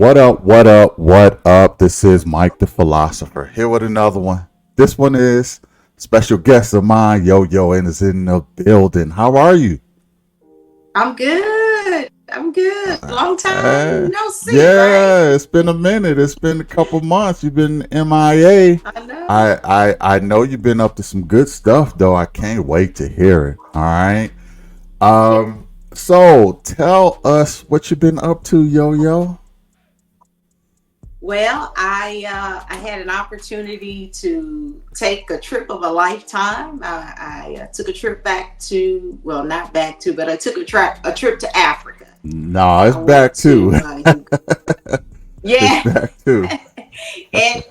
What up, what up, what up? This is Mike the Philosopher here with another one. This one is special guest of mine, Yo Yo, and is in the building. How are you? I'm good. I'm good. Long time Uh, no see, right? yeah, it's been a minute. It's been a couple months. You've been MIA. I know. I know you've been up to some good stuff though. I can't wait to hear it. All right. Yeah. So tell us what you've been up to, Yo Yo. Well, I had an opportunity to take a trip of a lifetime. I took a trip back to, well, not back to, but I took a trip to Africa. Nah, it's I went back too. to It's yeah, back too. and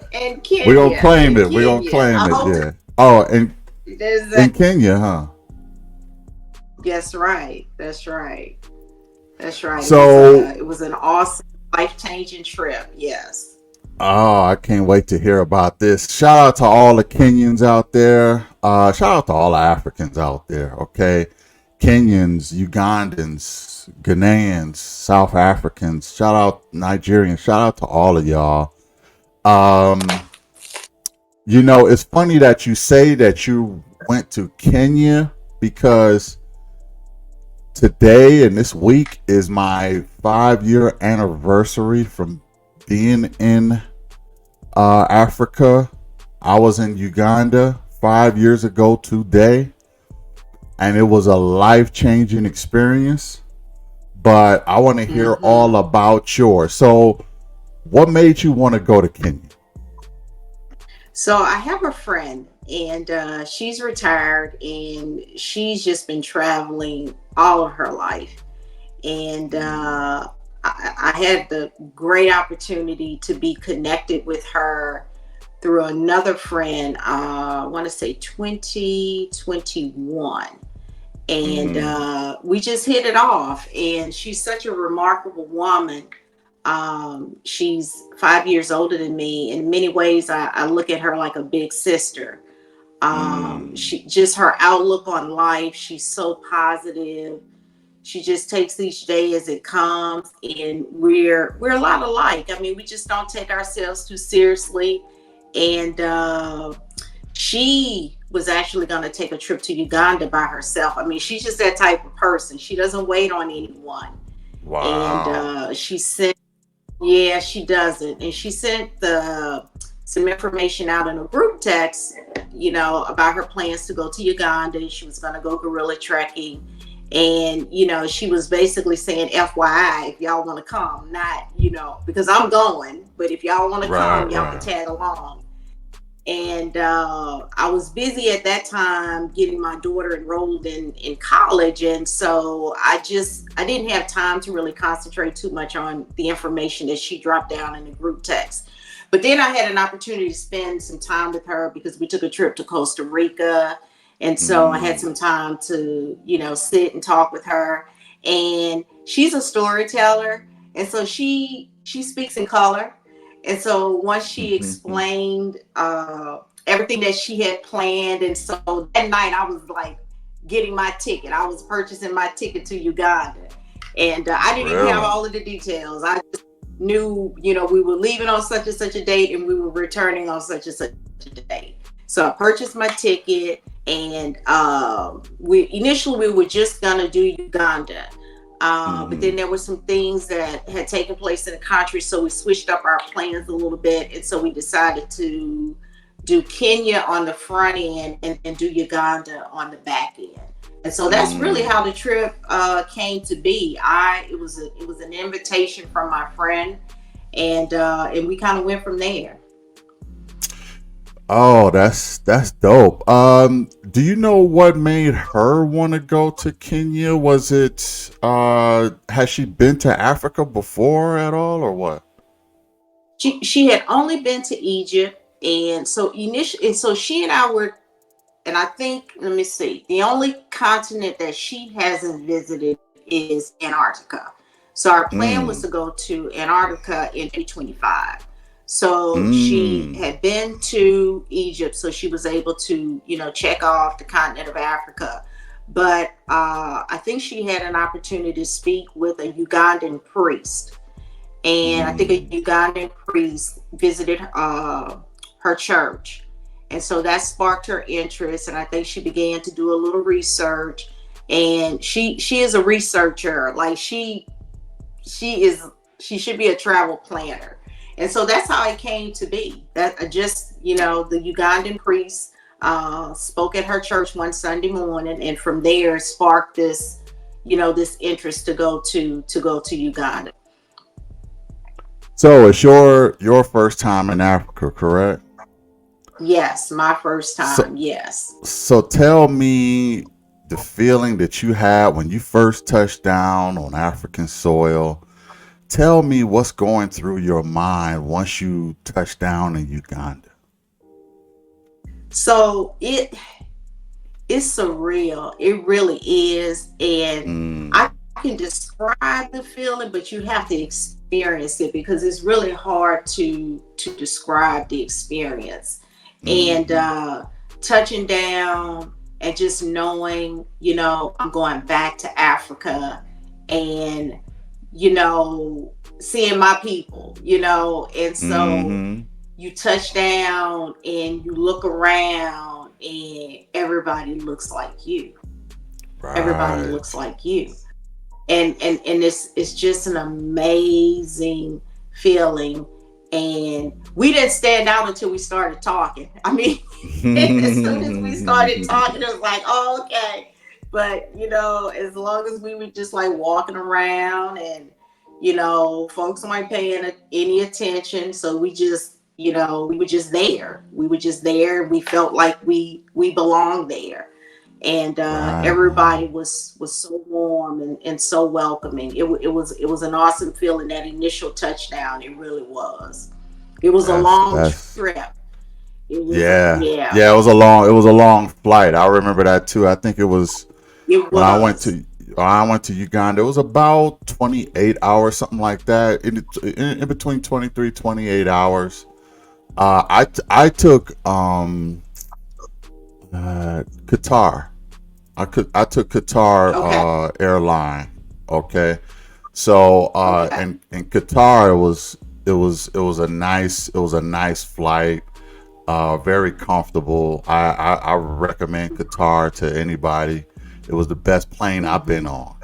We're gonna Kenya, claim and it. We're gonna Kenya. claim I it. hope Yeah. Oh, and there's in that. Kenya, huh? That's right. That's right. That's right. So, It was an awesome, life changing trip. Yes. oh, I can't wait to hear about this. Shout out to all the Kenyans out there. Shout out to all the Africans out there. Okay, Kenyans, Ugandans, Ghanaians, South Africans. Shout out Nigerians. Shout out to all of y'all. Um, it's funny that you say that you went to Kenya because today and this week is my 5 year anniversary from being in Africa. I was in Uganda 5 years ago today, and it was a life changing experience. But I want to hear all Hmm. about yours. So, what made you want to go to Kenya? So I have a friend, and she's retired, and she's just been traveling all of her life. And I had the great opportunity to be connected with her through another friend. I want to say 2021. And Mm, we just hit it off. And she's such a remarkable woman. She's 5 years older than me. In many ways, I look at her like a big sister. mm, She just her outlook on life. She's so positive. She just takes each day as it comes, and we're a lot alike. I mean, we just don't take ourselves too seriously. And she was actually going to take a trip to Uganda by herself. I mean, she's just that type of person. She doesn't wait on anyone. And wow. she sent, yeah, she doesn't. And she sent some information out in a group text, about her plans to go to Uganda. She was going to go gorilla trekking. And, she was basically saying, FYI, if y'all want to come, not, because I'm going, but if y'all want to Right, come, y'all can right. tag along. And I was busy at that time getting my daughter enrolled in college, and so I didn't have time to really concentrate too much on the information that she dropped down in the group text. But then I had an opportunity to spend some time with her because we took a trip to Costa Rica, and so I had Mm, some time to sit and talk with her. And she's a storyteller, and so she speaks in color. And so once she mm-hmm. explained everything that she had planned, and so that night I was like getting my ticket. I was purchasing my ticket to Uganda, and I didn't even have Really? all of the details. I just knew, we were leaving on such and such a date, and we were returning on such and such a date. So I purchased my ticket, and we were just gonna do Uganda. But Mm-hmm. then there were some things that had taken place in the country, so we switched up our plans a little bit, and so we decided to do Kenya on the front end and do Uganda on the back end. And so that's really Mm. how the trip came to be. It was an invitation from my friend, and we kind of went from there. Oh, that's dope. Do you know what made her want to go to Kenya? Was it has she been to Africa before at all or what? She had only been to Egypt, and so she and I were, and I think, let me see, the only continent that she hasn't visited is Antarctica. So our plan was to Mm. go to Antarctica in 2025. So she Mm. had been to Egypt, so she was able to, check off the continent of Africa. But I think she had an opportunity to speak with a Ugandan priest, and I think a Mm. Ugandan priest visited her church, and so that sparked her interest. And I think she began to do a little research, and she is a researcher. Like she is she should be a travel planner, and so that's how it came to be. That just the Ugandan priest spoke at her church one Sunday morning, and from there sparked this interest to go to Uganda. So it's your first time in Africa, correct? Yes, my first So time. Yes. so tell me the feeling that you had when you first touched down on African soil. Tell me what's going through your mind once you touch down in Uganda. So it's surreal. It really is, and I Mm, can describe the feeling, but you have to experience it because it's really hard to describe the experience. And mm-hmm. touching down and just knowing, I'm going back to Africa, and seeing my people, and so Mm-hmm. you touch down and you look around and everybody looks like you. Everybody looks Right. like you. And it's just an amazing feeling. And we didn't stand out until we started talking. I mean, as soon as we started talking, it was like, oh, okay. But as long as we were just like walking around, and folks weren't paying any attention, so we were just there. We were just there. We felt like we belonged there, and everybody Right. was so warm and so welcoming. It was an awesome feeling. That initial touchdown, it really was. It was a long That's trip. It was yeah. yeah, Yeah, it was a long flight. I remember that too. I think it was it when was. I went to Uganda. It was about 28 hours, something like that. In between 23 28 hours. I took Qatar. I took Qatar Okay. airline. Okay. So Okay. in Qatar it was a nice flight. Very comfortable. I recommend Qatar to anybody. It was the best plane I've been Mhm.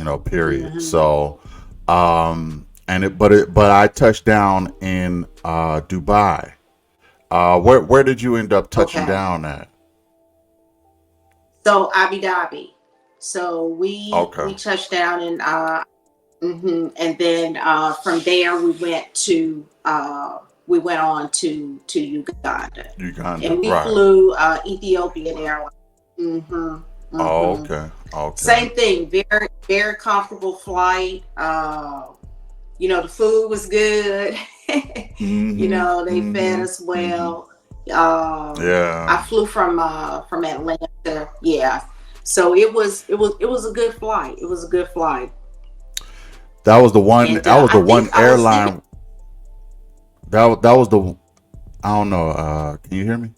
on, period. Mhm. So, but I touched down in Dubai. Where did you end up touching Okay. down at? So Abu Dhabi. So we Okay, touched down in and then from there we went on to Uganda, and Uganda. we Right. flew Ethiopian Airlines. hmm Oh, hmm okay. Okay. Same thing, very very comfortable flight. The food was good. Mm-hmm. They fed Mm-hmm. us Mm-hmm. well. I Yeah. flew from Atlanta. Yeah, so it was a good flight. It was a good flight. That was the one. And That was I the think one I was living. airline. That was the. I don't know. Can you hear me?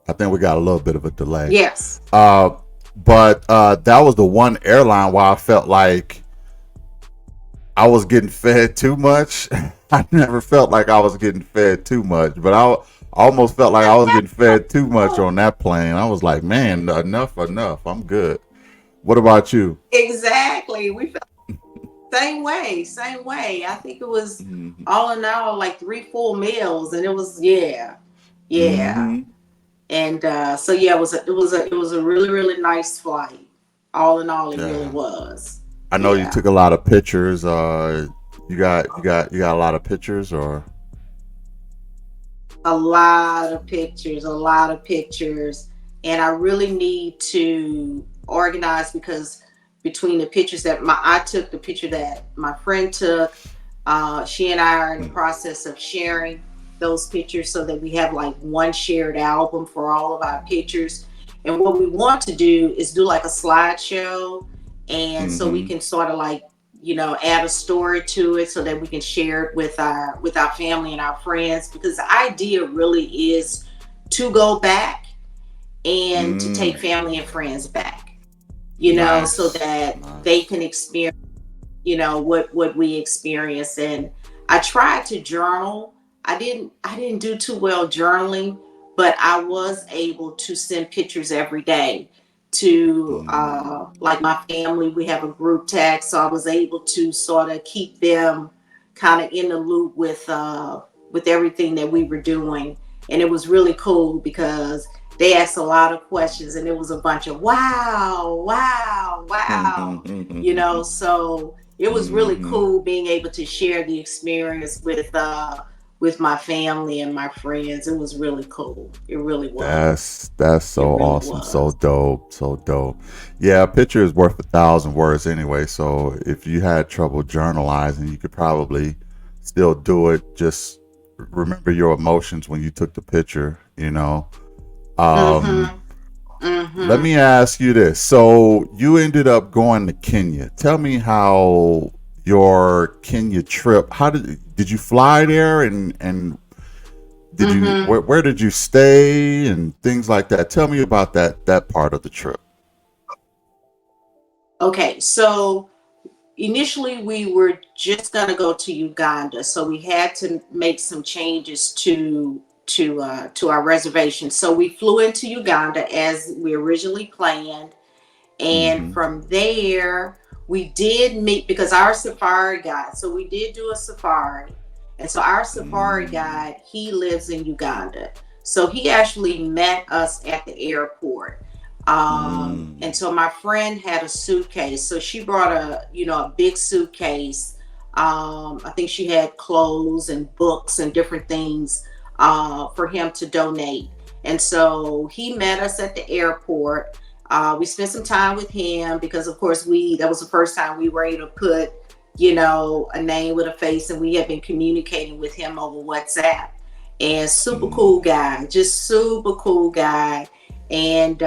I think we got a little bit of a delay. Yes. Uh, but that was the one airline where I felt like I was getting fed too much. I never felt like I was getting fed too much, but I almost felt like I was getting fed too much on that plane. I was like, man, enough, enough. I'm good. What about you? Exactly. We felt the same way. Same way. I think it was Mm-hmm. all in all like three full meals, and it was yeah, yeah. Mm-hmm. And so yeah, it was a really really nice flight. All in all, it really Yeah. was. I know you Yeah. took a lot of pictures. You got a lot of pictures, or A lot of pictures, a lot of pictures, and I really need to organize because between the pictures that I took, the picture that my friend took, she and I are in the process of sharing those pictures so that we have like one shared album for all of our pictures. And what we want to do is do like a slideshow, and so we mm-hmm. can sort of like add a story to it so that we can share it with our family and our friends, because the idea really is to go back and to take Mm. family and friends back, so Nice, that they nice. can experience what we experienced. And I tried to journal. I didn't do too well journaling, but I was able to send pictures every day to like my family. We have a group text, so I was able to sort of keep them kind of in the loop with everything that we were doing. And it was really cool because they asked a lot of questions, and it was a bunch of wow, wow, wow, so it was really cool being able to share the experience with my family and my friends. It was really cool. It really was. That's It so really awesome, so was. dope, so dope. Yeah, a picture is worth 1,000 words anyway. So if you had trouble journalizing, you could probably still do it. Just remember your emotions when you took the picture. Um, Mm-hmm. Let Mm-hmm. me ask you this. So you ended up going to Kenya. Tell me how your Kenya trip. How did you fly there, and did you Mm-hmm. where did you stay and things like that? Tell me about that part of the trip. Okay, so initially we were just gonna go to Uganda, so we had to make some changes to our reservation. So we flew into Uganda as we originally planned. And Mm-hmm. from there, we did meet because our safari guide, so we did do a safari. And so our safari Mm. guide, he lives in Uganda. So he actually met us at the airport. And Mm. so my friend had a suitcase. So she brought a big suitcase. I think she had clothes and books and different things for him to donate. And so he met us at the airport. We spent some time with him because, of course, that was the first time we were able to put, a name with a face, and we had been communicating with him over WhatsApp. And super cool Mm. guy, just super cool guy. And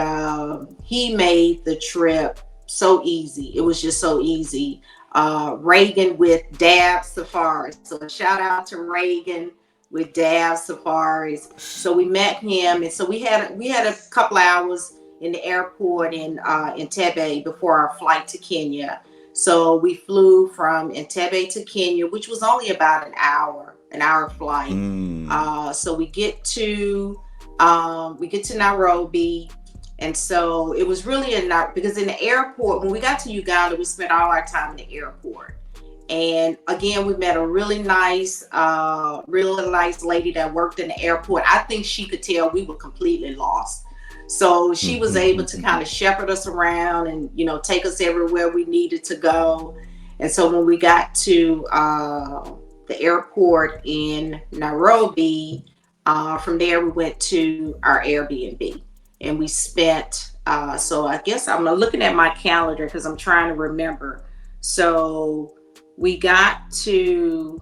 he made the trip so easy. It was just so easy. Reagan with Dab Safaris. So a shout out to Reagan with Dab Safaris. So we met him, and so we had a couple hours in the airport in Entebbe before our flight to Kenya. So we flew from Entebbe to Kenya, which was only about an hour flight. Mm. So we get to Nairobi, and so it was really because in the airport when we got to Uganda, we spent all our time in the airport. And again, we met a really nice lady that worked in the airport. I think she could tell we were completely lost. So she was able to kind of shepherd us around and, take us everywhere we needed to go. And so when we got to the airport in Nairobi, from there we went to our Airbnb, and we spent, so I guess I'm looking at my calendar because I'm trying to remember. So we got to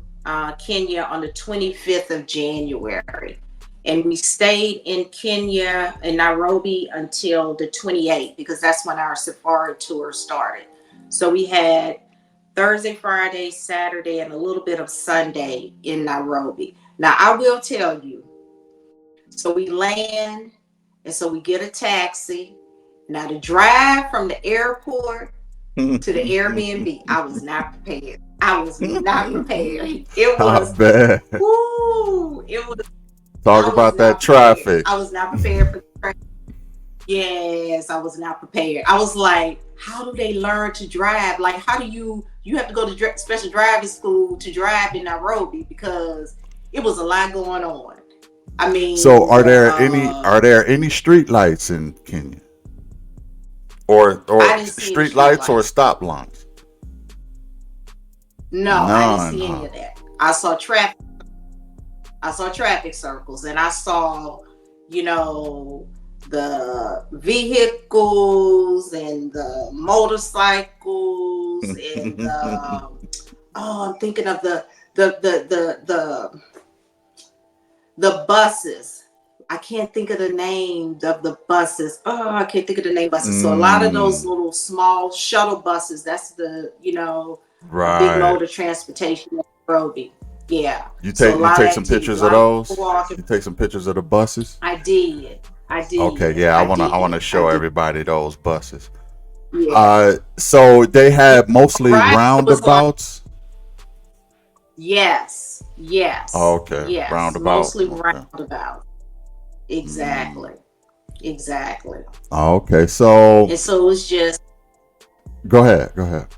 Kenya on the 25th of January, and we stayed in Kenya in Nairobi until the 28th because that's when our safari tour started. So we had Thursday, Friday, Saturday, and a little bit of Sunday in Nairobi. Now, I will tell you, so we land, and so we get a taxi. Now, the drive from the airport to the Airbnb, I was not prepared. I was not prepared. It I was, bet. whoo, it was, Talk I was about that not prepared. traffic. I was not prepared for the. Yes, I was not prepared. I was like, how do they learn to drive? Like, how do you have to go to special driving school to drive in Nairobi because it was a lot going on. I So mean, are there any street lights in Kenya, or I didn't see any street street lights or lights. stop lines? No, I didn't None, see huh? any of that. I saw traffic. I saw traffic circles, and I saw, you know, the vehicles and the motorcycles and the I'm thinking of the buses. I can't think of the name of the buses. Oh, I can't think of the name of buses. So a lot of those Mm, little small shuttle buses, that's a big right. mode of transportation in Nairobi. Yeah. You So a take you lot of take some activity, a pictures of lot of people those. walking. You take some pictures of the buses. I did. I Okay, did. yeah, I I wanna did. I show did. everybody those buses. Yeah. So they had mostly Right. It was like roundabouts. yes, Oh, yes, okay, yes. roundabout. Mostly Okay. roundabout. Mm. Exactly. Exactly. Oh, okay. So And so it was just go ahead. Go ahead.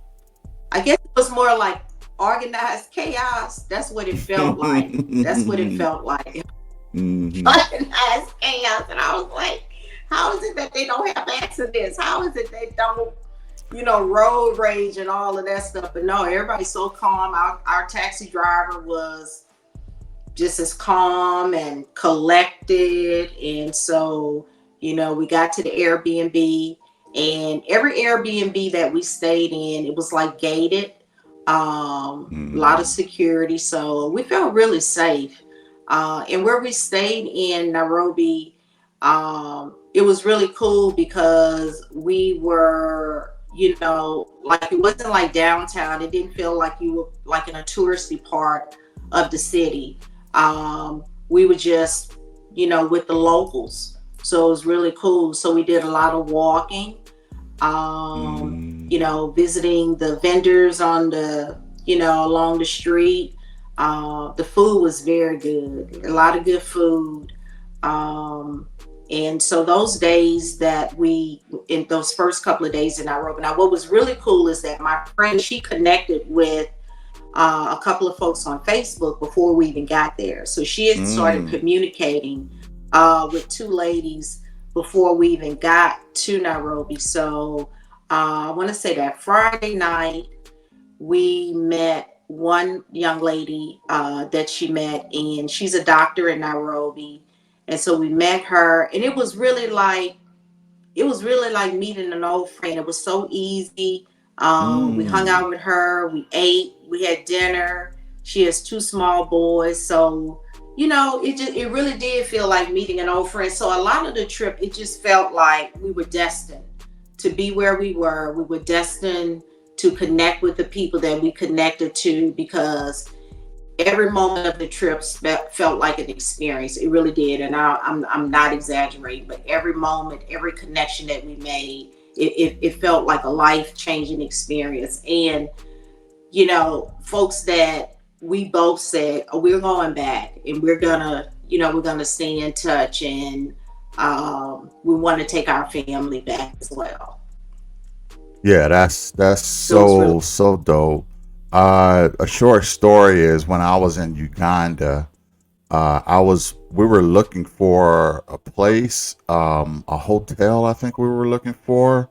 I guess it was more like organized chaos. That's what it felt like. That's what it felt like. Hmm. Organized chaos. And I was like, how is it that they don't have accidents? How is it they don't, road rage and all of that stuff? But no, everybody's so calm. Our taxi driver was just as calm and collected. And so, we got to the Airbnb, and every Airbnb that we stayed in, it was like gated, a lot of Mm. security. So we felt really safe. And where we stayed in Nairobi, it was really cool because we were, like it wasn't like downtown. It didn't feel like you were like in a touristy part of the city. We were just, with the locals. So it was really cool. So we did a lot of walking, Mm. visiting the vendors on along the street. The food was very good, a lot of good food. Um, and so those days that in those first couple of days in Nairobi, now what was really cool is that my friend, she connected with a couple of folks on Facebook before we even got there. So she had started Mm. communicating with two ladies before we even got to Nairobi. So I want to say that Friday night we met one young lady that she met, and she's a doctor in Nairobi. And so we met her, and it was really like meeting an old friend. It was so easy. We hung Mm. out with her. We ate. We had dinner. She has two small boys, so it really did feel like meeting an old friend. So a lot of the trip, it just felt like we were destined to be where we were. We were destined to connect with the people that we connected to, because every moment of the trip felt like an experience. It really did, and I'm not exaggerating. But every moment, every connection that we made, it felt like a life changing experience. And folks that we both said, oh, we're going back, and we're gonna stay in touch, and we want to take our family back as well. Yeah, that's So it was really so dope. A short story is when I was in Uganda. We were looking for a place, a hotel. I think we were looking for,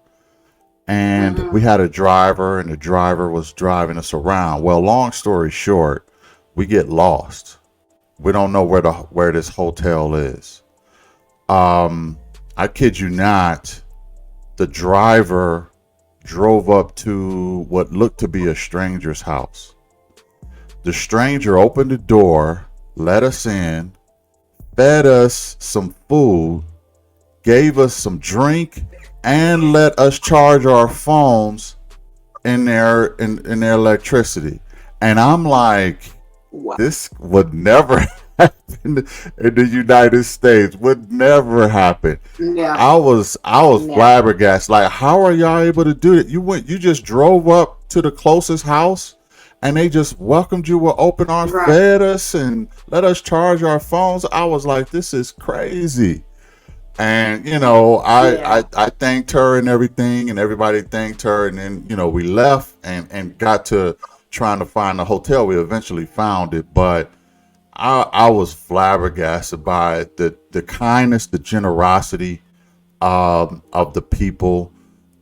and we mm-hmm. had a driver, and the driver was driving us around. Well, long story short, we get lost. We don't know where this hotel is. Um, I kid you not. The driver drove up to what looked to be a stranger's house. The stranger opened the door, let us in, fed us some food, gave us some drink, and let us charge our phones in their electricity. And I'm like, Wow. this would never happen in the United States. Would never happen. Never, I was never. flabbergasted. Like, how are y'all able to do it? You just drove up to the closest house, and they just welcomed you with open arms, Right. fed us, and let us charge our phones. I was like, this is crazy. And Yeah. I thanked her and everything, and everybody thanked her, and then we left and got to trying to find the hotel. We eventually found it, but I was flabbergasted by the kindness, the generosity of the people,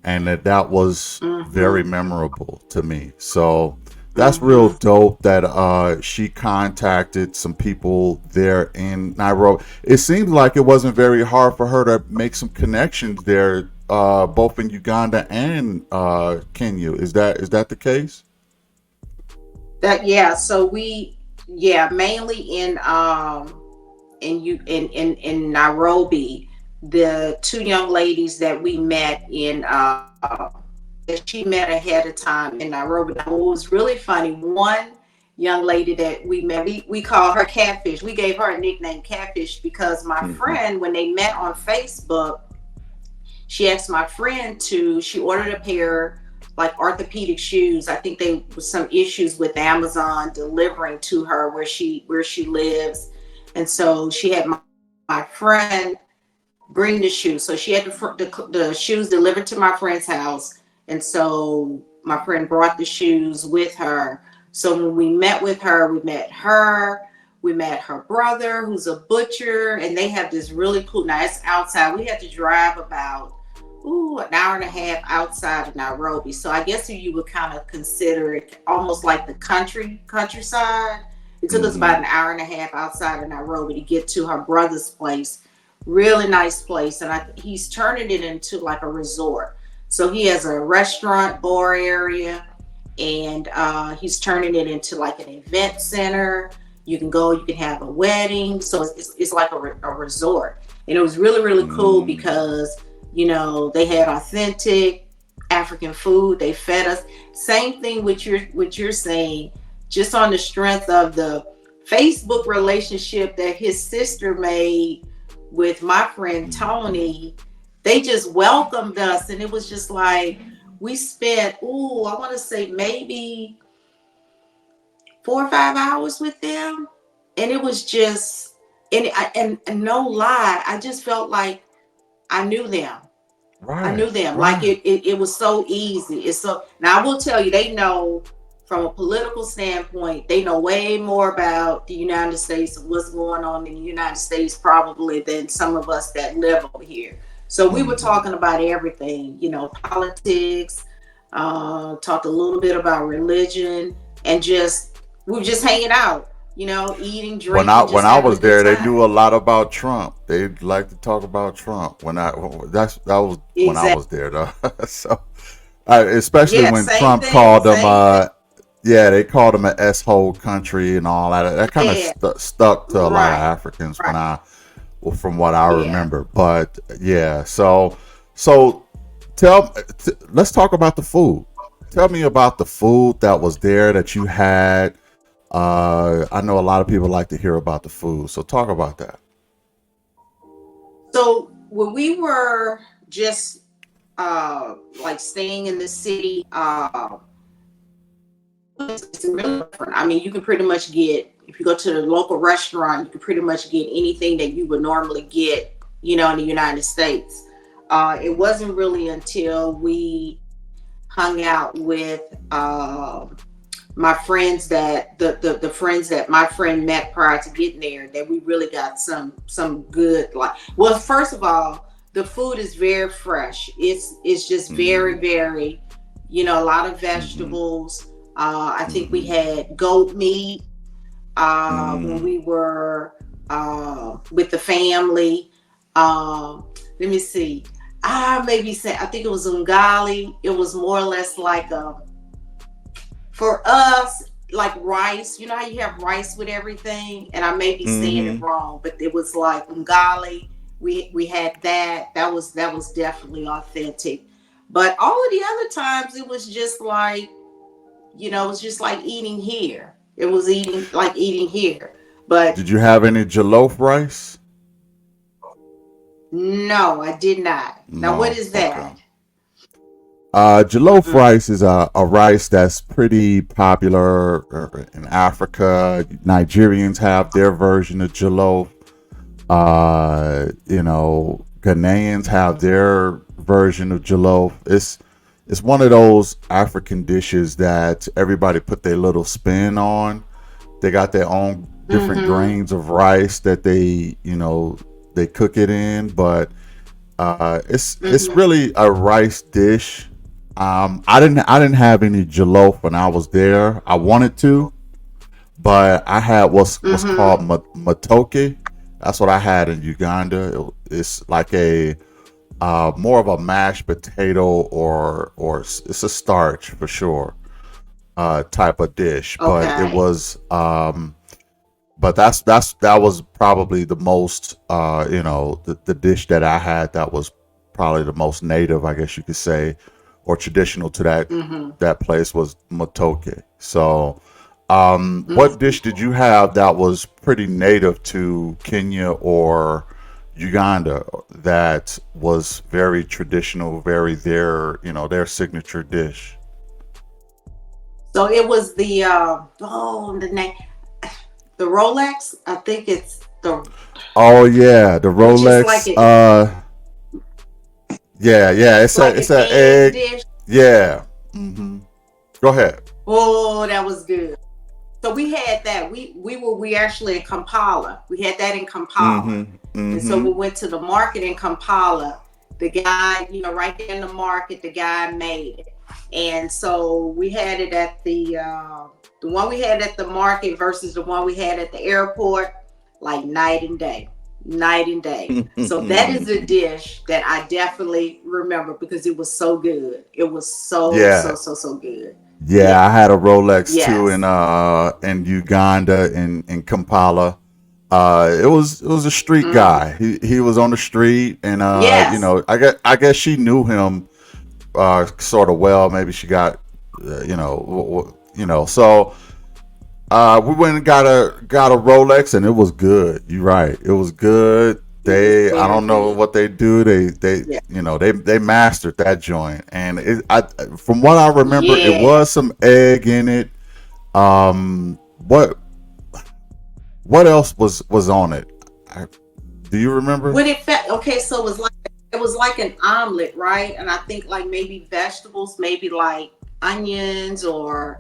and that was very Mm-hmm. memorable to me. So that's real Mm-hmm. dope that she contacted some people there in Nairobi. It seemed like it wasn't very hard for her to make some connections there, both in Uganda and Kenya. Is that the case? That yeah. So yeah, mainly in Nairobi, the two young ladies that we met that she met ahead of time in Nairobi. Now, what was really funny, one young lady that we met, we call her Catfish. We gave her a nickname Catfish because my Hmm. friend, when they met on Facebook, she asked my friend to. She ordered a pair like orthopedic shoes. I think they was some issues with Amazon delivering to her where she lives, and so she had my friend bring the shoes. So she had the shoes delivered to my friend's house, and so my friend brought the shoes with her. So when we met with her, we met her brother, who's a butcher, and they have this really cool. Now it's outside. We had to drive about an hour and a half outside of Nairobi. So I guess you would kind of consider it almost like the countryside. It took us Mm-hmm. about an hour and a half outside of Nairobi to get to her brother's place. Really nice place, and he's turning it into like a resort. So he has a restaurant, bar area, and he's turning it into like an event center. You can go, you can have a wedding. So it's like a resort. And it was really, really cool Mm. because, they had authentic African food. They fed us. Same thing with you're saying, just on the strength of the Facebook relationship that his sister made with my friend Mhm. Tony. They just welcomed us, and it was just like we spent, I want to say maybe 4 or 5 hours with them, and it was just, and no lie, I just felt like I knew them. I Right, knew them. Like right. it was so easy. It's so now I will tell you, they know from a political standpoint, they know way more about the United States and what's going on in the United States probably than some of us that live over here. So we were Hmm. talking about everything, politics, talked a little bit about religion, and just we were just hanging out, eating, drinking, When just I having a was good there, they time. knew a lot about Trump. They like to talk about Trump. That was when I Exactly. was there, though. So, especially Yeah, when same Trump thing, called them, same thing. yeah, they called them an s-hole country and all that. That kind of Yeah, stuck to a lot of right. Africans Right. well, from what I Yeah. remember. But yeah, so let's talk about the food. Tell me about the food that was there that you had. I know a lot of people like to hear about the food, so talk about that. So when we were just like staying in the city, it's really different. I mean, you can pretty much get, if you go to the local restaurant, you can pretty much get anything that you would normally get, in the United States. It wasn't really until we hung out with my friends that the friends that my friend met prior to getting there, that we really got some good, like, well, first of all, the food is very fresh. It's just Mm-hmm. very, very, a lot of Mm-hmm. vegetables. I think we Mm-hmm. had goat meat when Mm. we were with the family. Let me see. I maybe say, I think it was ungali. It was more or less like for us, like rice. You know how you have rice with everything, and I may be saying it Mm-hmm. wrong, but it was like ungali. We had that. That was definitely authentic. But all of the other times, it was just like, it was just like eating here. It was eating like eating here. But Did you have any jollof rice? no, I did not. Now, what No. is Okay. that? Jollof Mm-mm. rice is a rice that's pretty popular in Africa. Nigerians have their version of jollof. Ghanaians have their version of jollof. It's one of those African dishes that everybody put their little spin on. They got their own different Mm-hmm. grains of rice that they cook it in, but it's Mm-hmm. really a rice dish. I didn't have any jollof when I was there. I wanted to, but I had what's called Mm-hmm. matoke. That's what I had in Uganda. It's like a more of a mashed potato, or it's a starch for sure, type of dish. But it Okay. was but that was probably the most the dish that I had that was probably the most native, I guess you could say, or traditional to Mm-hmm. that place was matoke. So what Mm-hmm. dish did you have that was pretty native to Kenya or Uganda that was very traditional, very their signature dish? So it was the name, the Rolex. I think it's the, Oh yeah, the which is like Rolex. a, Yeah, yeah. it's like It's an a egg egg. dish. Yeah. Hmm. Go ahead. Oh, that was good. So we had that. We actually in Kampala. We had that in Kampala, Hmm. and so Hmm. we went to the market in Kampala. The guy, right there in the market, the guy made it, and so we had it at the one we had at the market versus the one we had at the airport, like night and day, night and day. So that is a dish that I definitely remember because it was so good. It was so Yeah. so so so good. Yeah, Yeah. I had a Rolex too Yes. in Uganda in Kampala. It was a street Hmm. guy. He was on the street, and Yes. I guess she knew him sort of well. Maybe she got so we went and got a Rolex, and it was good. You're right, it was good. It was I very don't know good. what they do. They Yeah. they mastered that joint, and from what I remember, it Yeah. was some egg in it. Um, what else was on it? I, do you remember? What it felt okay, so it was like an omelet, right? And I think like maybe vegetables, maybe like onions or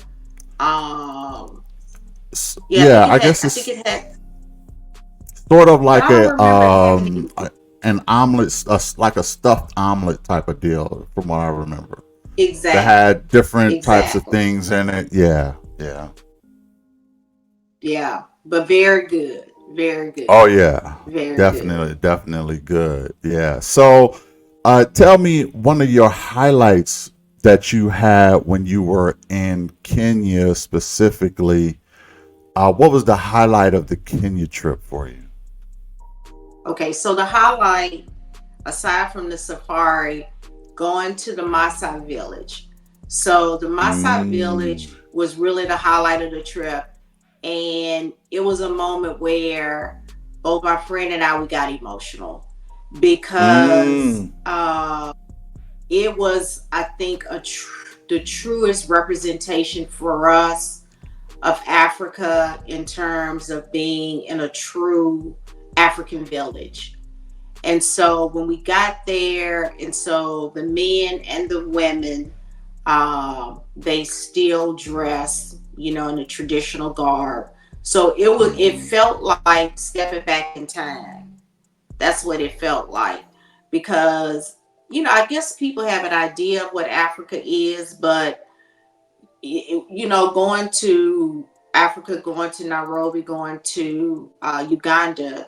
um yeah, Yeah, I guess I think it's it had, sort of but like I don't remember it having any. an omelet, like a stuffed omelet type of deal, from what I remember. That Exactly. had different types of Exactly. things in it. Yeah, yeah. Yeah. But very good. Very Oh good. yeah, Very good. definitely good. Yeah. So, tell me one of your highlights that you had when you were in Kenya specifically. What was the highlight of the Kenya trip for you? Okay, so the highlight, aside from the safari, going to the Maasai village. So the Maasai Mm. village was really the highlight of the trip. And it was a moment where both my friend and I, we got emotional because Mm. it was, I think, the truest representation for us of Africa in terms of being in a true African village. And so when we got there, and so the men and the women, they still dress, in the traditional garb. So it Hmm. felt like stepping back in time. That's what it felt like. Because, I guess people have an idea of what Africa is, but, going to Africa, going to Nairobi, going to Uganda,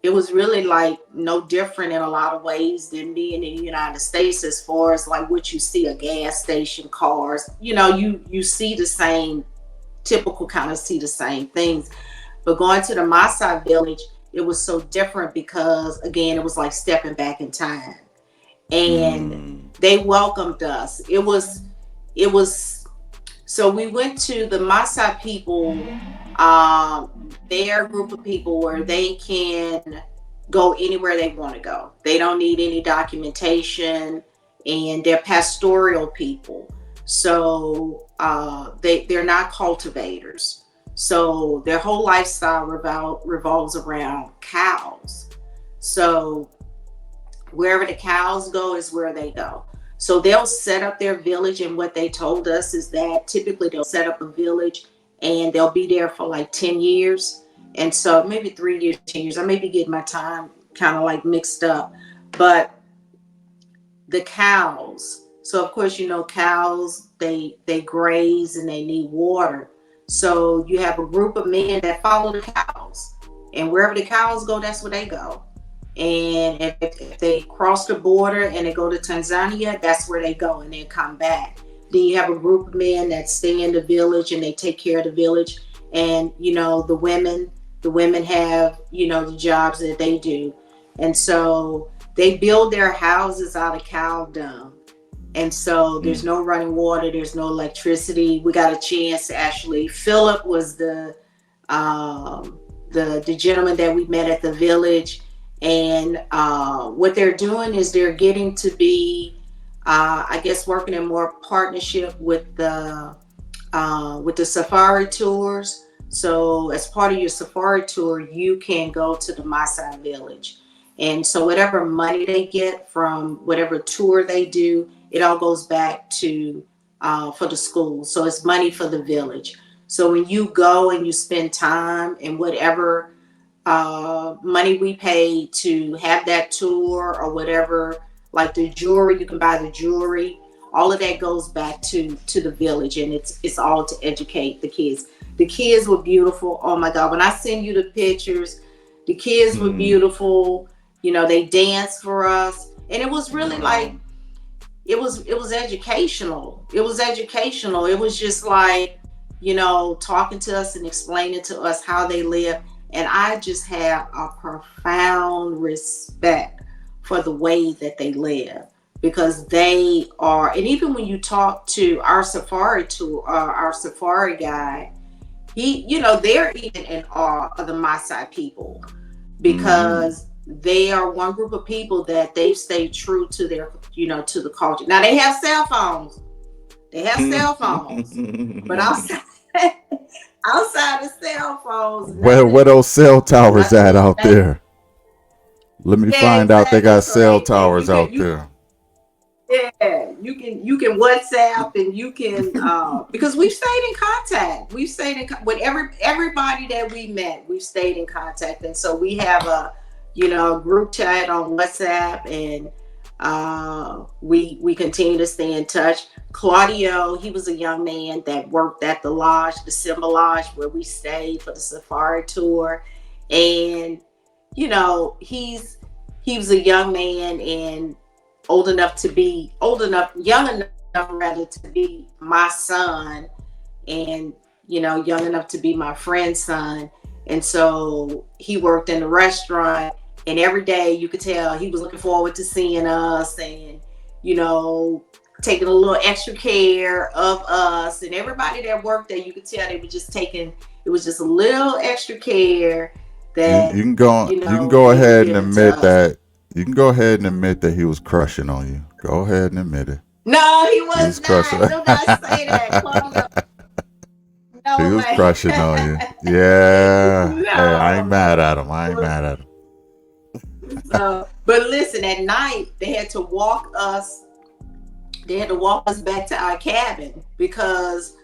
it was really like no different in a lot of ways than being in the United States as far as like what you see, a gas station, cars. You see the same typical, kind of see the same things. But going to the Maasai village, it was so different because again, it was like stepping back in time. And Mm. they welcomed us. It was so we went to the Maasai people, their group of people where they can go anywhere they want to go. They don't need any documentation, and they're pastoral people. So they're not cultivators. So their whole lifestyle revolves around cows. So wherever the cows go is where they go. So they'll set up their village, and what they told us is that typically they'll set up a village and they'll be there for like 10 years. And so maybe 3 years, 10 years. I may be getting my time kind of like mixed up. But the cows, so of course, cows, they graze and they need water. So you have a group of men that follow the cows. And wherever the cows go, that's where they go. And if they cross the border and they go to Tanzania, that's where they go and they come back. Then you have a group of men that stay in the village and they take care of the village. And the women have, the jobs that they do. And so they build their houses out of cow dung. And so there's Mm. no running water, there's no electricity. We got a chance to actually, Philip was um the gentleman that we met at the village, And what they're doing is they're getting to be, I guess, working in more partnership with the safari tours. So as part of your safari tour, you can go to the Maasai village. And so whatever money they get from whatever tour they do, it all goes back to for the school. So it's money for the village. So when you go and you spend time and whatever money we pay to have that tour or whatever, like the jewelry, you can buy the jewelry. All of that goes back to the village, and it's all to educate the kids. The kids were beautiful. Oh my God! When I send you the pictures, the kids were Mm, beautiful. You know, they danced for us, and it was really like wow. it was educational. It was educational. It was just like, talking to us and explaining to us how they live. And I just have a profound respect for the way that they live, because they are. And even when you talk to our safari guide, they're even in awe of the Maasai people, Mm-hmm. because they are one group of people that they've stayed true to their, to the culture. Now they have cell phones. They have cell phones, but outside outside of cell phones, Where those cell towers nothing at is out safe. there? Let me Yeah, find out they exactly. got So cell they towers out there. you can WhatsApp, and you can because we've stayed in contact. We've stayed with everybody that we met. We've stayed in contact, and so we have a group chat on WhatsApp, and we continue to stay in touch. Claudio, he was a young man that worked at the lodge, the Simba Lodge, where we stayed for the safari tour, and he was a young man, and young enough rather, to be my son, and young enough to be my friend's son. And so he worked in the restaurant, and every day you could tell he was looking forward to seeing us, and you know taking a little extra care of us. And everybody that worked there, you could tell they were just taking, it was just a little extra care You that can go. You can go they were ahead and giving to admit us. that. You can go ahead and admit that he was crushing on you. Go ahead and admit it. No, he He was was crushing. not. Do not say that, Claudia. He No was way. crushing on you. Yeah. Hey, I ain't No. mad at him. I He ain't was. mad at him. So, but listen, at night they had to walk us. They had to walk us back to our cabin, because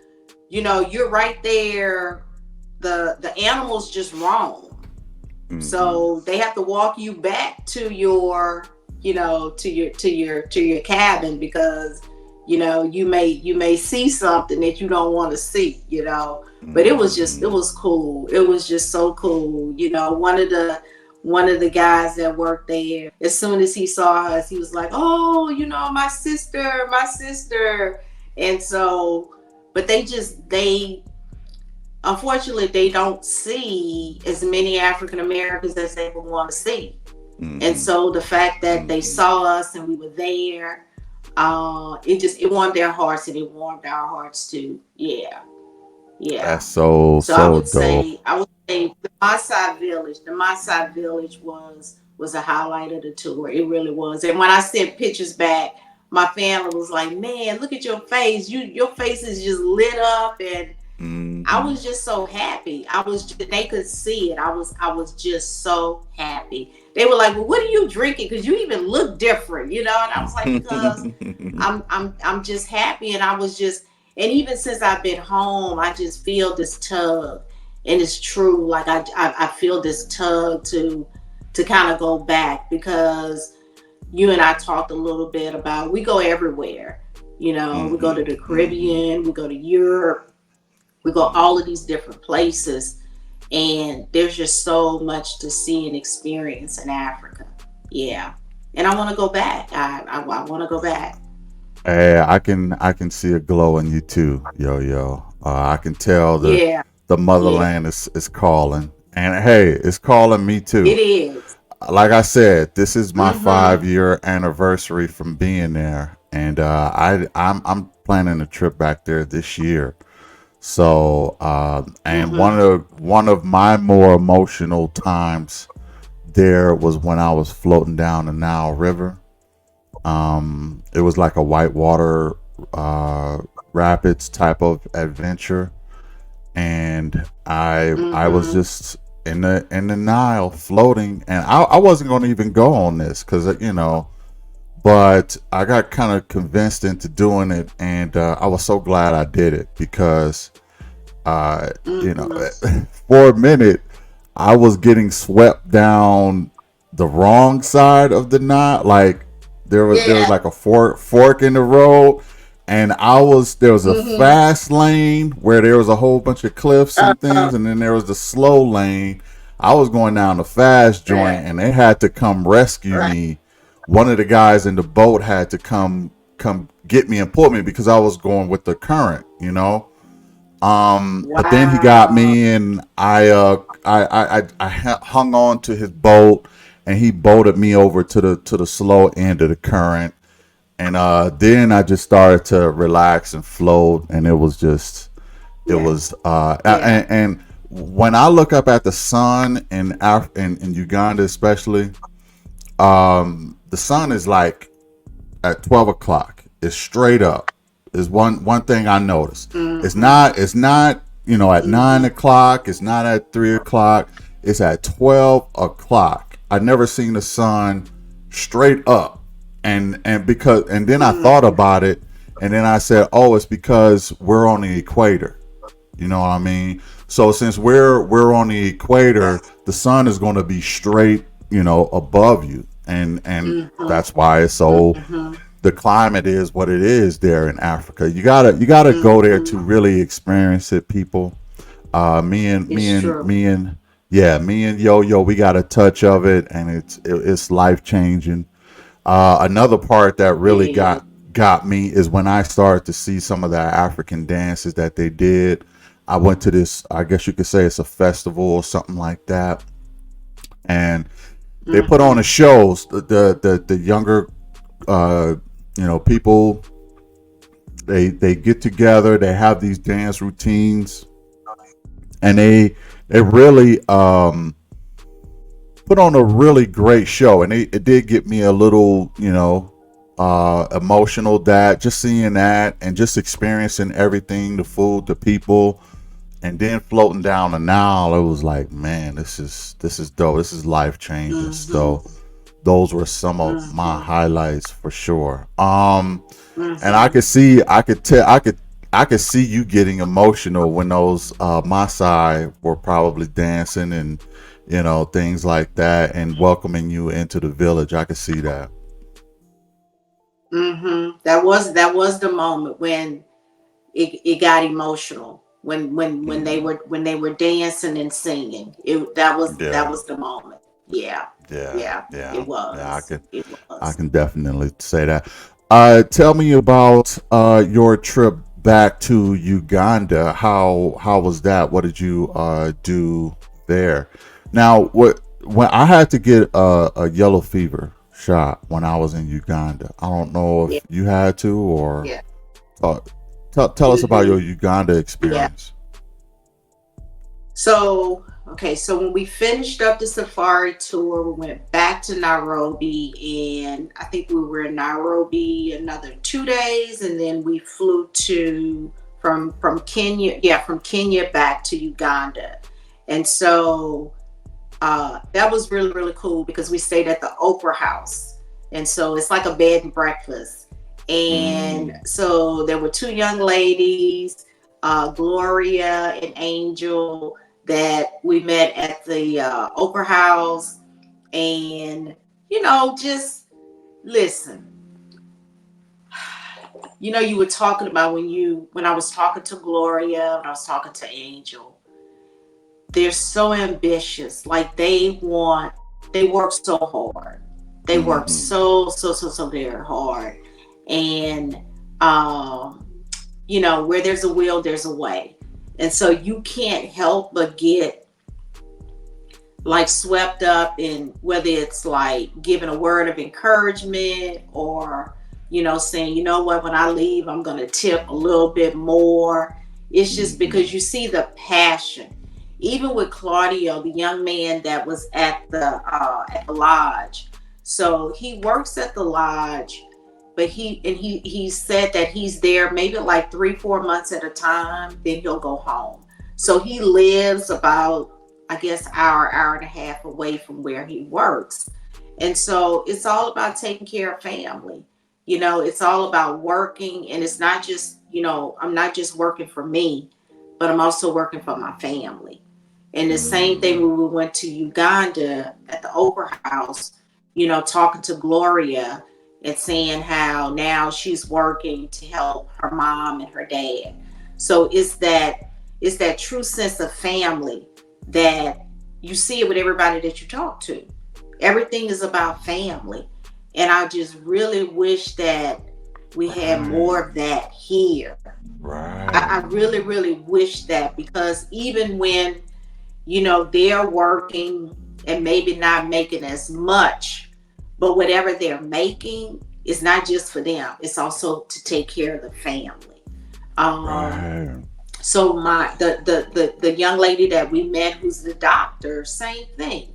you're right there. The animals just roam, Hmm. so they have to walk you back to your to your cabin, because you may see something that you don't want to see. But it Hmm. was cool. It was just so cool. One of the guys that worked there, as soon as he saw us, he was like, oh, my sister. And so, but they unfortunately, they don't see as many African Americans as they would want to see. And Hmm. so the fact that they Hmm. saw us and we were there, it warmed their hearts, and it warmed our hearts too. Yeah, yeah. That's so So I so would dope. say the Maasai village was a highlight of the tour. It really was. And when I sent pictures back, my family was like, "Man, look at your face. Your face is just lit up." And I Hmm. was just so happy. They could see it. I was just so happy. They were like, "Well, what are you drinking? Because you even look different." And I was like, "Because I'm just happy." And I was just, and even since I've been home, I just feel this tug, and it's true. Like I feel this tug to kind of go back, because you and I talked a little bit about, we go everywhere. We go Hmm. to the Hmm. Caribbean, we go to Europe, we go all of these different places, and there's just so much to see and experience in Africa. Yeah, and I want to go back. I want to go back. Hey, I can see a glow in you too, yo yo. I can tell Yeah, the yeah, motherland is calling, and hey, it's calling me it too. is. Like I said, this is my Mm-hmm. 5 year anniversary from being there, and I'm planning a trip back there this year. So, and Mm-hmm. one of my more emotional times there was when I was floating down the Nile River. It was like a whitewater uh, rapids type of adventure, and I was Mm-hmm. just in the Nile floating, and I wasn't going to even go on this because but I got kind of convinced into doing it, and I was so glad I did it because uh, you know, Mm-hmm. for a minute, I was getting swept down the wrong side of the knot. Like there was Yeah. like a fork in the road, and there was a Mm-hmm. fast lane where there was a whole bunch of cliffs and Uh-huh. things, and then there was the slow lane. I was going down the fast joint, Right. and they had to come rescue Right. me. One of the guys in the boat had to come get me and pull me because I was going with the current, you know. But then he got Wow. me, and I hung on to his boat, and he boated me over to the slow end of the current, and then I just started to relax and float, and it Yeah. was Yeah. and when I look up at the sun in Uganda especially, the sun is like at 12 o'clock. It's straight up. Is one thing I noticed. Mm-hmm. It's not at Mm-hmm. 9 o'clock. It's not at 3 o'clock. It's at 12 o'clock. I never seen the sun straight up, and then I thought Mm-hmm. about it, and then I said, oh, it's because we're on the equator. You know what I mean? So since we're on the equator, Yes. the sun is going to be straight, above you, and Mm-hmm. that's why it's so Mm-hmm. the climate is what it is there in Africa. You gotta go there to Mm-hmm. really experience it, people. It's true. Me and Yo Yo, we got a touch of it, and it's life changing. Another part that It really is. got me is when I started to see some of the African dances that they did. I went to this, I guess you could say it's a festival or something like that, and they put on Mm-hmm. the shows. The younger people, they get together, they have these dance routines, and they really put on a really great show, and it did get me a little, emotional, that just seeing that and just experiencing everything, the food, the people, and then floating down the Nile. It was like, man, this is dope. This is life changing. Mm-hmm. So those were some of my Mm-hmm. highlights for sure. And I Mm-hmm. could see, I could tell, I could see you getting emotional when those Maasai were probably dancing and things like that, and welcoming you into the village. I could see that. Mm-hmm. That was the moment when it got emotional when Hmm. they were dancing and singing. That Yeah, was the moment. Yeah. yeah, Yeah. yeah, It yeah. was. It I was. can definitely say that. Tell me about your trip back to Uganda. How was that? What did you do there? Now, what when I had to get a yellow fever shot when I was in Uganda. I don't know Yeah. if you had to, or Yeah. uh, tell us about Mm-hmm. your Uganda Yeah. experience. So, okay, so when we finished up the safari tour, we went back to Nairobi, and I think we were in Nairobi another 2 days, and then we flew to from Kenya, yeah, from Kenya back to Uganda. And so that was really, really cool because we stayed at the Oprah House. And so it's like a bed and breakfast. And Mm, so there were two young ladies, Gloria and Angel, that we met at the Oprah House. And, just listen, you were talking about when I was talking to Gloria, when I was talking to Angel, they're so ambitious. Like they work so hard. They work mm-hmm, so very hard. And um, where there's a will, there's a way. And so you can't help but get like swept up in whether it's like giving a word of encouragement or saying, what, when I leave, I'm going to tip a little bit more. It's just mm-hmm, because you see the passion. even with Claudio, the young man that was at the lodge. So he works at the lodge, but he said that he's there maybe like 3 4 months at a time. Then he'll go home. So he lives about, I guess, hour and a half away from where he works. And so it's all about taking care of family. It's all about working, and it's not just, I'm not just working for me, but I'm also working for my family. And the same thing Mm, when we went to Uganda at the Opera House, talking to Gloria and saying how now she's working to help her mom and her dad. So it's that true sense of family that you see it with everybody that you talk to. Everything is about family. And I just really wish that we had more right, of that here. I right, really, really wish that, because even when, they're working and maybe not making as much, but whatever they're making is not just for them, it's also to take care of the family. Um, right. so the young lady that we met who's the doctor, same thing.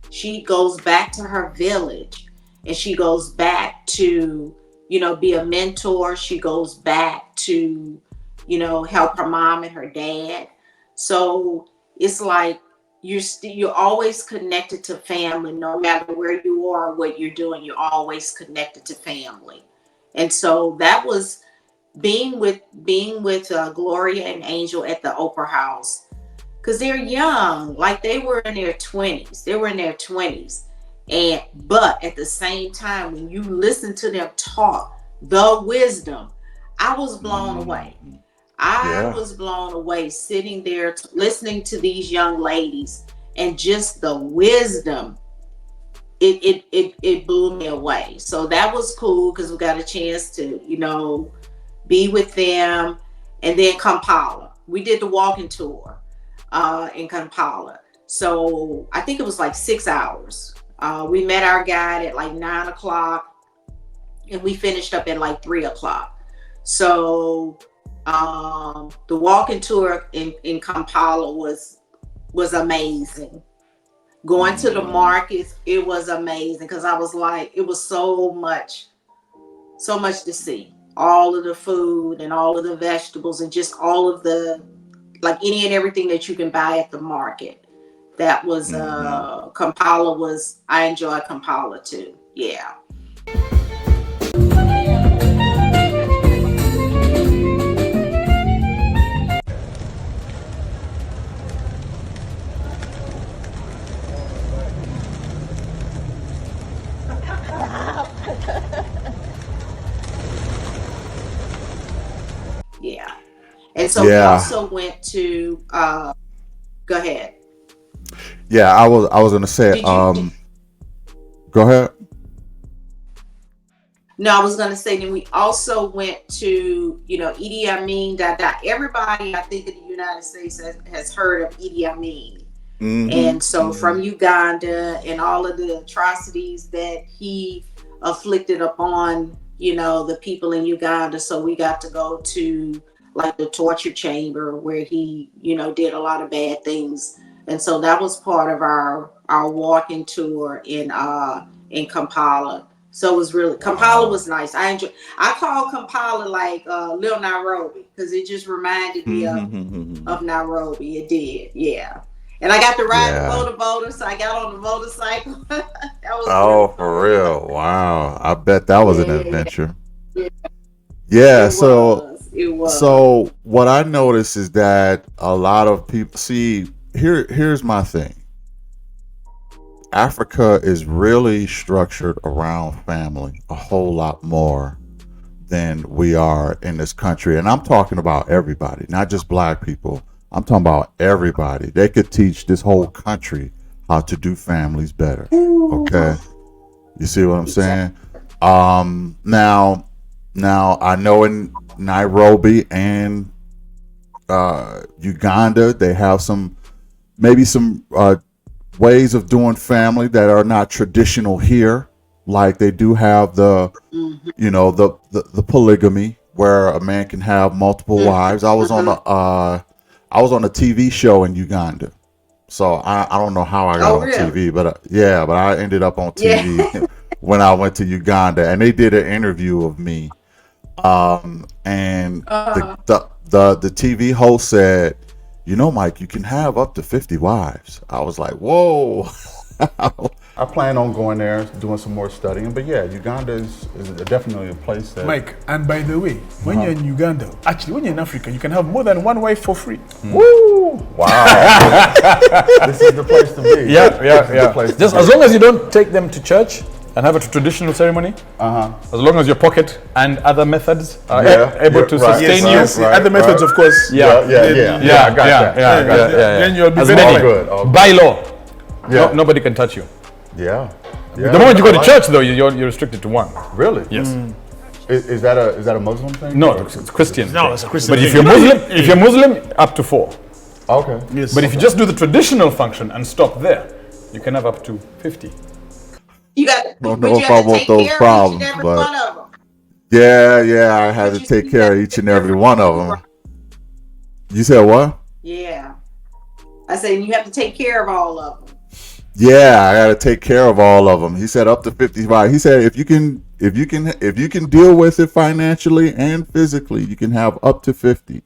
She goes back to her village, and she goes back to, be a mentor. She goes back to, help her mom and her dad. So it's like you're always connected to family, no matter where you are or what you're doing. You're always connected to family. And so that was being with Gloria and Angel at the Opera House, because they're young, like they were in their 20s. They were in their 20s, and but at the same time, when you listen to them talk, the wisdom, I was blown away. Mm, I yeah. was blown away sitting there listening to these young ladies, and just the wisdom. It blew me away. So that was cool because we got a chance to be with them. And then Kampala, we did the walking tour in Kampala. So I think it was like 6 hours. We met our guide at like 9 o'clock, and we finished up at like 3 o'clock. So the walking tour in Kampala was amazing. Going to the Mm, markets, it was amazing, because I was like, it was so much to see. All of the food and all of the vegetables and just all of the, like, any and everything that you can buy at the market. That was mm-hmm. Kampala was I enjoy Kampala too. Yeah. Yeah. And so we Yeah, also went to go ahead. yeah. I was gonna say, Did you did, go ahead. No, I was gonna say, then we also went to, Idi Amin, everybody I think in the United States has heard of Idi Amin. Mm-hmm. And so Mm-hmm. from Uganda and all of the atrocities that he afflicted upon, the people in Uganda. So we got to go to like the torture chamber where he, did a lot of bad things. And so that was part of our walking tour in Kampala. So it was really, Kampala Wow. was nice. I call Kampala like Little Nairobi, because it just reminded me of Nairobi. It did, yeah. And I got to ride the Yeah. motor, so I got on the motorcycle. That was really Oh, for fun. real. Wow. I bet that was Yeah, an yeah, yeah. adventure. Yeah, Yeah. it So, was. It was. so what I notice is that a lot of people see here's my thing. Africa is really structured around family a whole lot more than we are in this country. And I'm talking about everybody, not just black people. I'm talking about everybody. They could teach this whole country how to do families better. Ooh, Okay. You see what I'm exactly. saying? Now, I know in Nairobi and Uganda, they have maybe some ways of doing family that are not traditional here. Like they do have Mm-hmm, the polygamy where a man can have multiple mm-hmm, wives. I was on mm-hmm. a TV show in Uganda, So I don't know how I got Oh, on really? TV, but yeah, but I ended up on Yeah. TV when I went to Uganda, and they did an interview of me. And Uh, the TV host said, "You know, Mike, you can have up to 50 wives." I was like, "Whoa." I plan on going there, doing some more studying. But yeah, Uganda is definitely a place that. Mike, and by the way, when you're in Uganda, actually, when you're in Africa, you can have more than one wife for free. Woo! Wow. This is the place to be. Yeah, This is the place to Just be. as long as you don't take them to church and have a traditional ceremony, as long as your pocket and other methods are able to sustain you. yes, right, Other methods, of course. Yeah, I got that. I got that. Yeah. Then you'll be As very all good. good. All By law, Yeah. nobody can touch you. Yeah. The moment you go to church, though, you're restricted to one. Really? Yes. Is that a Muslim thing? No, it's Christian. No, it's a Christian But if thing. you're Muslim, up to 4. Okay. Yes. But if you just do the traditional function and stop there, you can have up to 50. You got. Don't But know you if have I to want take those care problems, of each and every but one of them. yeah, I had to You- take you care got of to each take and care every of one of every- them. You said what? Yeah. I said you have to take care of all of them. Yeah, I got to take care of all of them. He said up to 55. He said if you can deal with it financially and physically, you can have up to 50.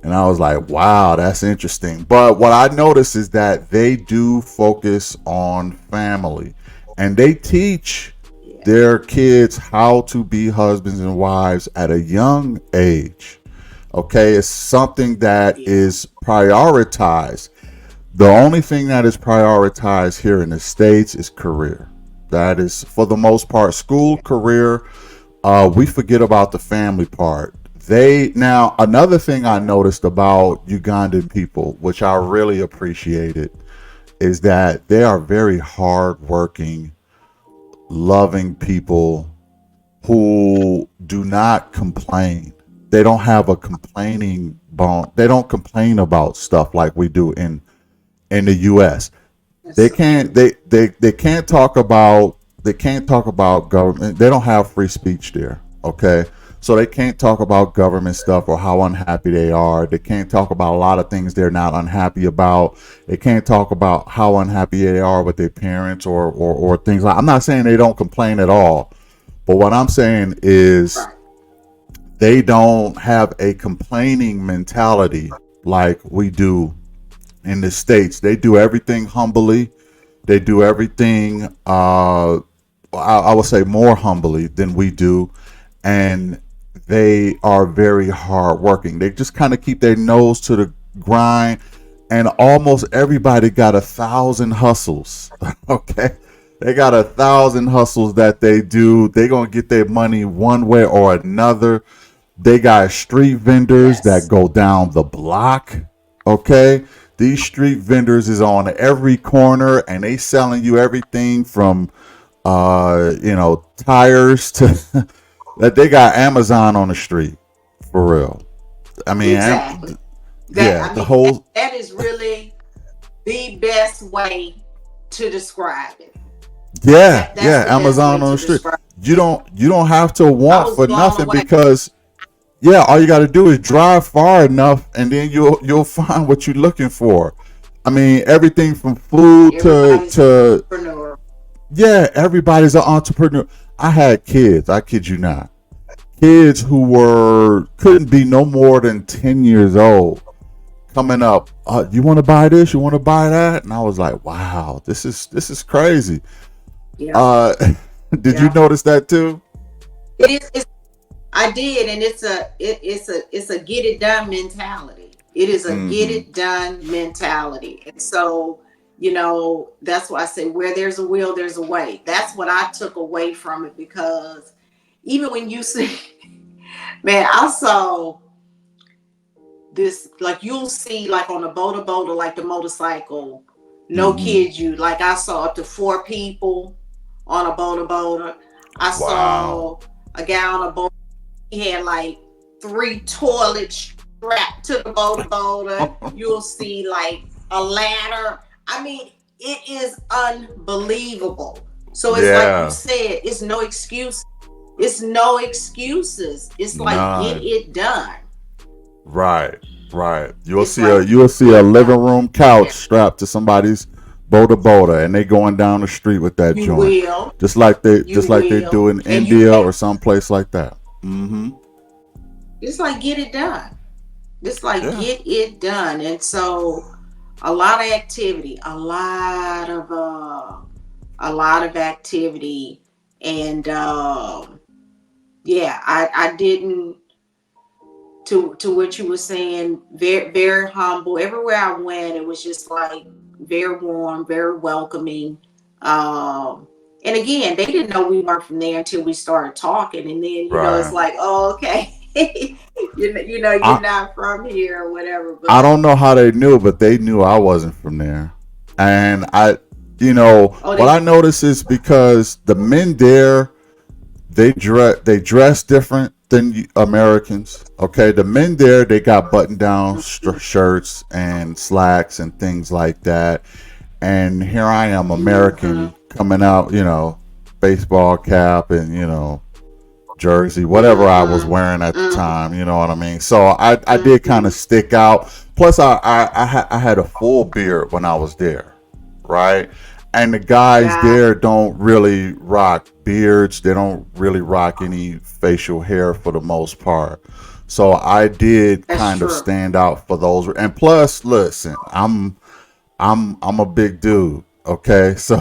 And I was like, wow, that's interesting. But what I noticed is that they do focus on family, and they teach their kids how to be husbands and wives at a young age. Okay, it's something that is prioritized. The only thing that is prioritized here in the States is career. That is, for the most part, school, career. We forget about the family part. Now, another thing I noticed about Ugandan people, which I really appreciated, is that they are very hardworking, loving people who do not complain. They don't have a complaining bone. They don't complain about stuff like we do in the U.S. They can't talk about government. They don't have free speech there. Okay, so they can't talk about government stuff or how unhappy they are. They can't talk about a lot of things they're not unhappy about. They can't talk about how unhappy they are with their parents or things like. I'm not saying they don't complain at all, but what I'm saying is they don't have a complaining mentality like we do in the States. They do everything humbly. They do everything, I would say, more humbly than we do. And they are very hardworking. They just kind of keep their nose to the grind. And almost everybody got 1,000 hustles. Okay. They got 1,000 hustles that they do. They're going to get their money one way or another. They got street vendors that go down the block. Okay. These street vendors is on every corner, and they selling you everything from, tires to that. They got Amazon on the street for real. I mean, Exactly. the whole. That is really the best way to describe it. Yeah, That's the best Amazon way on to the street. describe You don't have to want was for blown nothing away. because all you got to do is drive far enough, and then you'll find what you're looking for. I mean, everything from food Everybody's to entrepreneur. everybody's an entrepreneur. I had kids. I kid you not. Kids who couldn't be no more than 10 years old coming up. You want to buy this? You want to buy that? And I was like, wow, this is crazy. Yeah. Did you notice that too? It is. I did, and it's a get it done mentality. It is a get it done mentality, and so that's why I say where there's a will, there's a way. That's what I took away from it, because even when you see, man, I saw this, like you'll see like on a boda, like the motorcycle, no kid you, like I saw up to 4 people on a boda. I saw a guy on a boat. He had like 3 toilets strapped to the boda. You'll see like a ladder. I mean, it is unbelievable. So it's like you said, it's no excuse. It's no excuses. It's like get it done. Right. Right. It's like, You'll see a yeah, living room couch strapped to somebody's boda, and they going down the street with that you joint, will, you just like they do will, in and you India can't. or someplace like that. Mm-hmm. It's like get it done. It's like Yeah. get it done, and so a lot of activity, a lot of activity, and yeah, I didn't, to what you were saying, very very humble. Everywhere I went, it was just like very warm, very welcoming. Um, and again, they didn't know we weren't from there until we started talking, and then it's Right. like, oh, okay, you're I not from here or whatever. I But don't know how they knew, but they knew I wasn't from there. And oh, what they I noticed is because the men there, they dress different than Americans. Okay, the men there, they got button down shirts and slacks and things like that. And here I am, mm-hmm, American, coming out, baseball cap and jersey, whatever I was mm-hmm, wearing at the mm-hmm, time. You know what I mean? So I did kind mm-hmm. of stick out. Plus, I had a full beard when I was there, right? And the guys Got there don't really rock beards. They don't really rock any facial hair for the most part. So I did that's kind of true. stand out for those. And plus, listen, I'm a big dude. Okay, so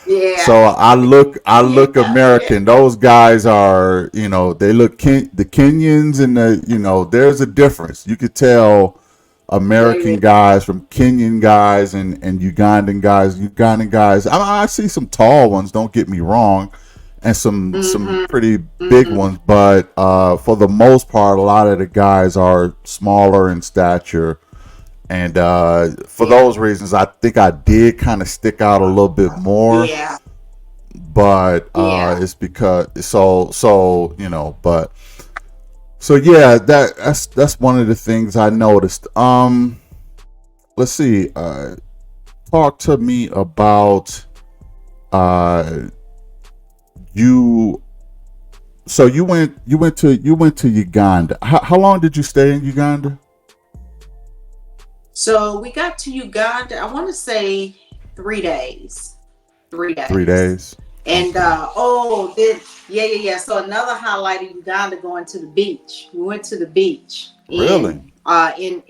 Yeah, so I look yeah, American. Those guys are, they look the Kenyans and there's a difference. You could tell there American is. guys from Kenyan guys and Ugandan guys. Ugandan guys. I see some tall ones. Don't get me wrong, and some Mm-hmm, pretty big mm-hmm. ones. But for the most part, a lot of the guys are smaller in stature. And for Yeah, those reasons, I think I did kind of stick out a little bit more, yeah, but yeah. it's because but so yeah, that's one of the things I noticed. Let's see. Talk to me about uh you. So you went to Uganda. How long did you stay in Uganda? So we got to Uganda, I want to say 3 days. Three 3 days. days. And Okay. then yeah, yeah, yeah. So another highlight of Uganda, going to the beach. We went to the beach Really? in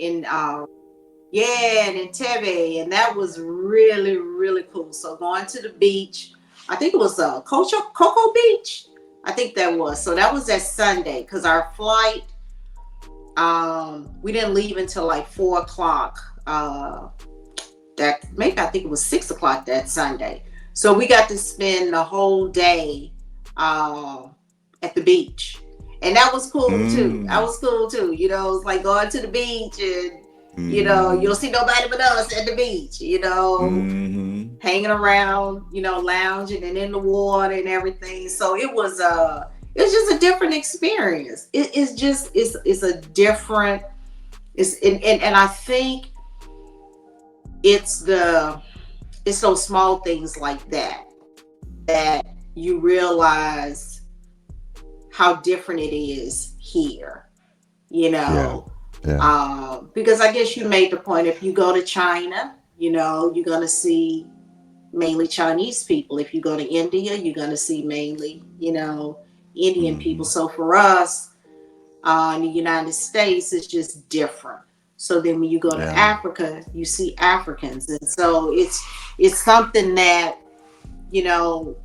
yeah, in Entebbe, and that was really really cool. So going to the beach, I think it was Cocoa Beach. I think that was. So that was that Sunday, because our flight, we didn't leave until like 4 o'clock. That maybe, I think it was 6 o'clock that Sunday. So we got to spend the whole day uh, at the beach, and that was cool too. That Mm. was cool too. It's like going to the beach, and you don't Mm-hmm. see nobody but us at the beach. Mm-hmm. Hanging around, lounging and in the water and everything. So it's just a different experience. It's a different, and I think it's it's those small things like that you realize how different it is here, you Yeah. know. Yeah. Because I guess you made the point, if you go to China, you're going to see mainly Chinese people. If you go to India, you're going to see mainly, Indian people. Mm-hmm. So for us, in the United States, it's just different. So then when you go to Yeah. Africa, you see Africans. And so it's something that, you know,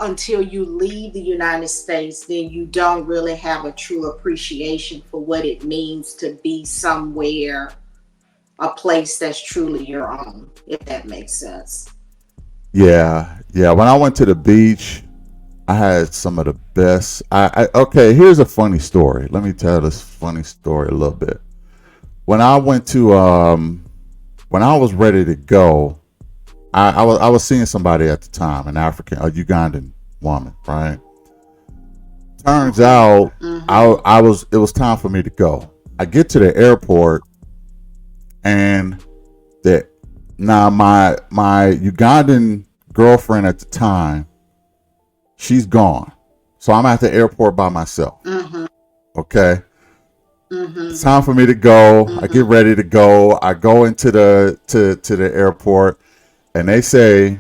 until you leave the United States, then you don't really have a true appreciation for what it means to be somewhere, a place that's truly your own, if that makes sense. Yeah. Yeah. When I went to the beach, I had some of the best. Okay. Here's a funny story. Let me tell this funny story a little bit. When I went to when I was ready to go, I was seeing somebody at the time, an African, a Ugandan woman, right? Turns Okay. out Mm-hmm. it was time for me to go. I get to the airport and the now my Ugandan girlfriend at the time, she's gone. So I'm at the airport by myself. Mm-hmm. Okay. It's time for me to go. I get Mm-hmm. ready to go. I go into to the airport, and they say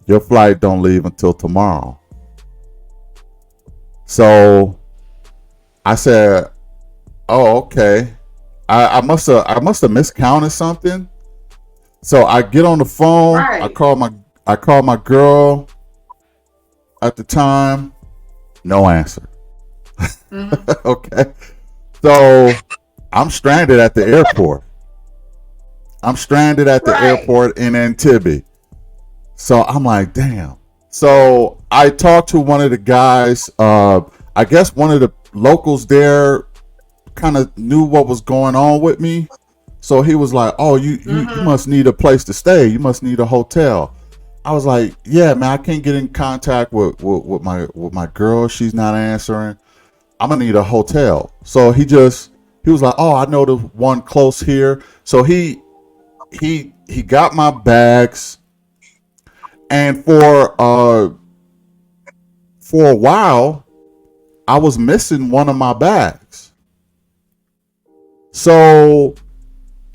your flight don't leave until tomorrow. So I said, "Oh, okay." I must have miscounted something. So I get on the phone. Right. I call my girl at the time. No answer. Mm-hmm. Okay. So I'm stranded at the airport. I'm stranded at the Right. airport in Entebbe. So I'm like, damn. So I talked to one of the guys. I guess one of the locals there kind of knew what was going on with me. So he was like, "Oh, you Mm-hmm. must need a place to stay. You must need a hotel." I was like, "Yeah, man, I can't get in contact with my girl. She's not answering. I'm gonna need a hotel." So he was like, "Oh, I know the one close here." So he got my bags, and for a while I was missing one of my bags. So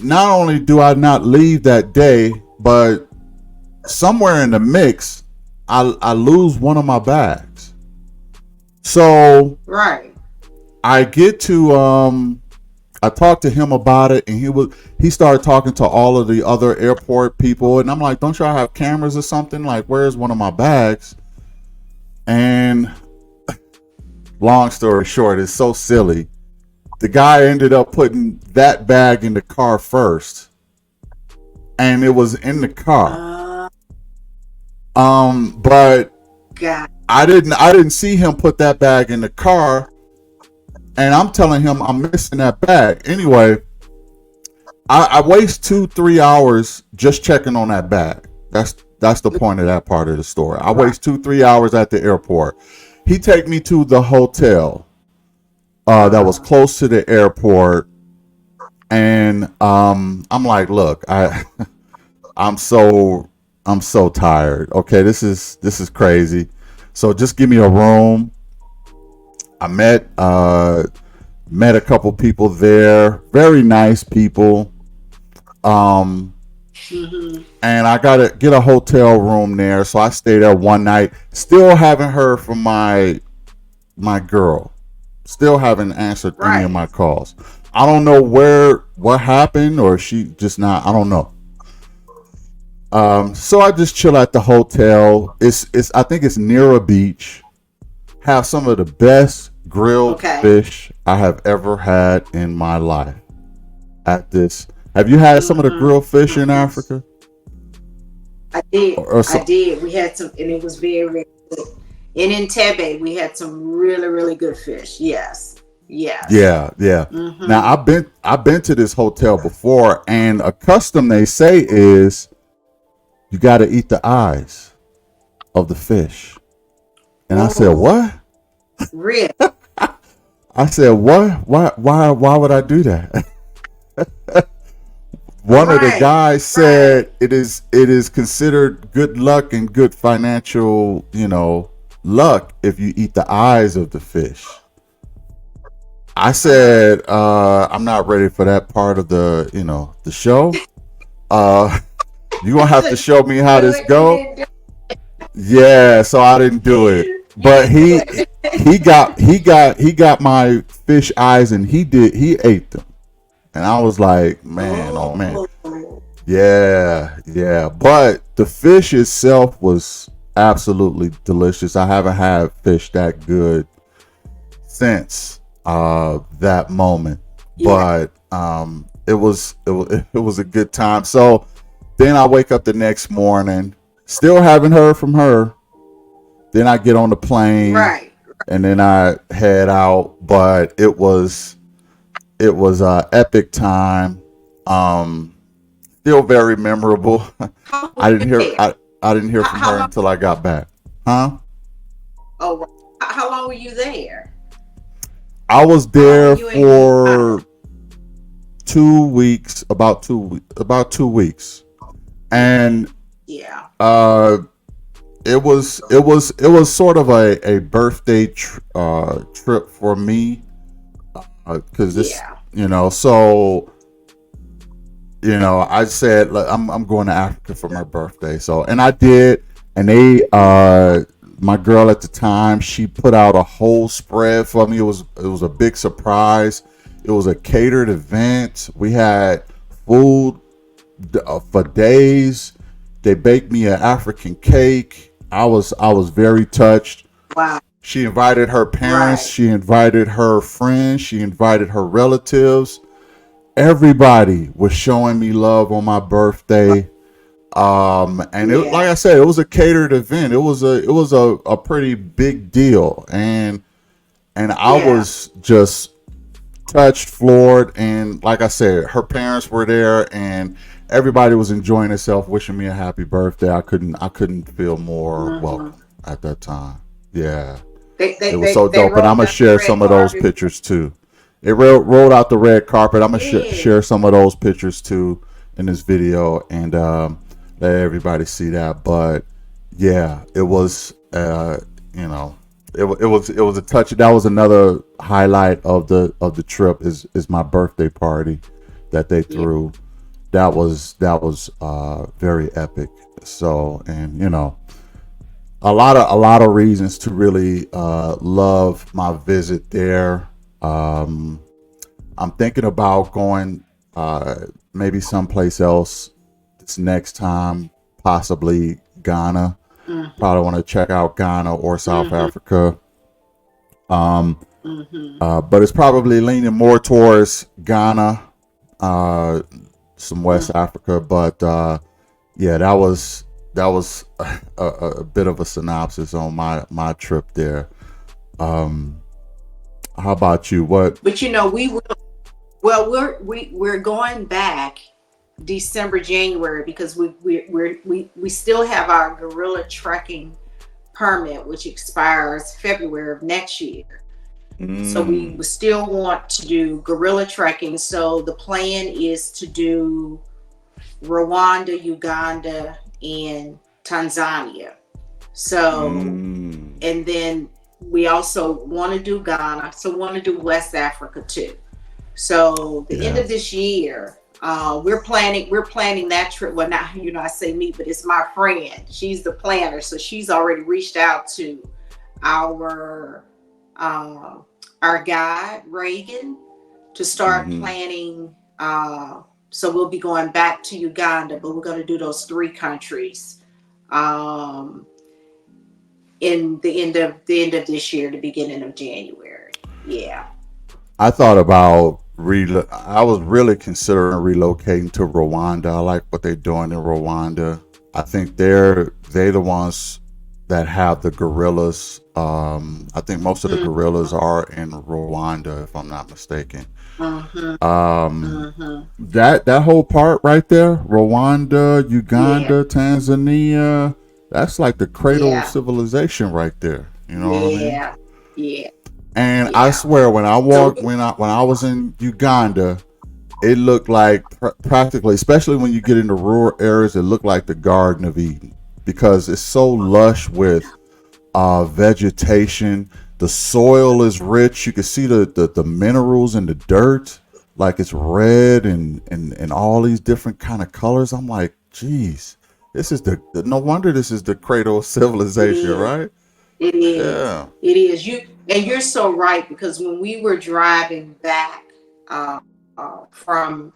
not only do I not leave that day, but somewhere in the mix, I lose one of my bags. So Right. I get to I talked to him about it, and he started talking to all of the other airport people, and I'm like, "Don't y'all have cameras or something? Like, where's one of my bags?" And long story short, it's so silly. The guy ended up putting that bag in the car first, and it was in the car. Uh, But God. I didn't see him put that bag in the car, and I'm telling him I'm missing that bag. Anyway, I waste 2-3 hours just checking on that bag. That's the point of that part of the story. I Right. waste 2-3 hours at the airport. He take me to the hotel that was Uh, close to the airport, and I'm like, look, I'm so I'm so tired. Okay, this is crazy. So just give me a room. I met a couple people there, very nice people. Um, mm-hmm. and I gotta get a hotel room there. So I stayed there one night. Still haven't heard from my girl. Still haven't answered any of Right. my calls. I don't know what happened, or she just not. I don't know. So I just chill at the hotel. It's I think it's near a beach. Have some of the best grilled Okay. fish I have ever had in my life. At this, have you had some of the Mm-hmm. grilled fish in Mm-hmm. Africa? I did. Or I some? did. We had some, and it was very, very good. And in Tebe, we had some really, really good fish. Yes. Yes. Yeah, yeah. Now Mm-hmm. I've been to this hotel before, and a custom they say is you got to eat the eyes of the fish. And I said, Oh, what? really? I said, what? Why would I do that? One of the Right. guys Right. said it is considered good luck and good financial, luck if you eat the eyes of the fish. I Uh-huh. said, I'm not ready for that part of the show. Uh, you gonna have So to show me how this you go. didn't do Yeah, so I didn't do it. you But didn't do he it. he got my fish eyes, and he ate them. And I was like, man, oh man. Oh, Yeah, yeah. But the fish itself was absolutely delicious. I haven't had fish that good since that moment. yeah. But it was a good time. So then I wake up the next morning, still haven't heard from her. Then I get on the plane, Right. and then I head out. But it was epic time. Um, Still very memorable. How long I were didn't you hear there? I didn't hear from How her long? until I got back. Huh? Oh, right. How long were you there? I was How long were there you in Uganda? for 2 weeks, about 2 weeks, Okay. and Yeah. uh, it was sort of a birthday trip for me. because this, Yeah. so I said, like, I'm going to Africa for my birthday. So, and I did, and my girl at the time, she put out a whole spread for me. It was a big surprise. It was a catered event. We had food for days. They baked me an African cake. I was very touched. Wow. She invited her parents. Right. She invited her friends. She invited her relatives. Everybody was showing me love on my birthday. And it, Yeah. like I said, it was a catered event. It was a pretty big deal, and I Yeah. was just touched, floored, and like I said, her parents were there, and everybody was enjoying themselves, wishing me a happy birthday. I couldn't feel more Hmm. welcome at that time. Yeah, They, it they was they so they dope, and I'm rolled gonna out the share red some of those carpet. pictures too. It rolled out the red carpet. I'm gonna Yeah. share some of those pictures too in this video, and let everybody see that. But yeah, it was, you know, it was a touch. That was another highlight of the trip is my birthday party that they Yeah. threw. That was very epic. So, and a lot of reasons to really love my visit there. Um, I'm thinking about going maybe someplace else this next time, possibly Ghana. Hmm. Probably want to check out Ghana or South Hmm. Africa. Um, Hmm. but it's probably leaning more towards Ghana, uh, some West Africa. But yeah, that was a bit of a synopsis on my trip there. Um, how about you? What? But we will. Well, we're going back December, January because we still have our gorilla trekking permit, which expires February of next year. So we Mm, still want to do gorilla trekking. So the plan is to do Rwanda, Uganda, and Tanzania. So, mm, and then we also want to do Ghana. So want to do West Africa too. So the end yeah. of this year, we're planning that trip. Well, not I say me, but it's my friend. She's the planner, so she's already reached out to our um, our guide Reagan to start Hmm. planning. So we'll be going back to Uganda, but we're going to do those three countries um, in the end of this year, the beginning of January. Yeah. I thought about I was really considering relocating to Rwanda. I like what they're doing in Rwanda. I think they the ones that have the gorillas. I think most of the gorillas are in Rwanda, if I'm not mistaken. Mm-hmm. Um, Mm-hmm. that whole part right there, Rwanda, Yeah. Uganda, Tanzania, that's like the cradle of Yeah. civilization right there. You know what I mean? Yeah. Yeah. And I Yeah. swear, when I So walked, when I was in Uganda, it looked like practically, especially when you get into rural areas, it looked like the Garden of Eden because it's so lush with vegetation. The soil is rich. You can see the minerals in the dirt, like it's red and all these different kind of colors. I'm like, geez, this is no wonder this is the cradle of it civilization, is. right? It is. Yeah. It is. You're so right because when we were driving back from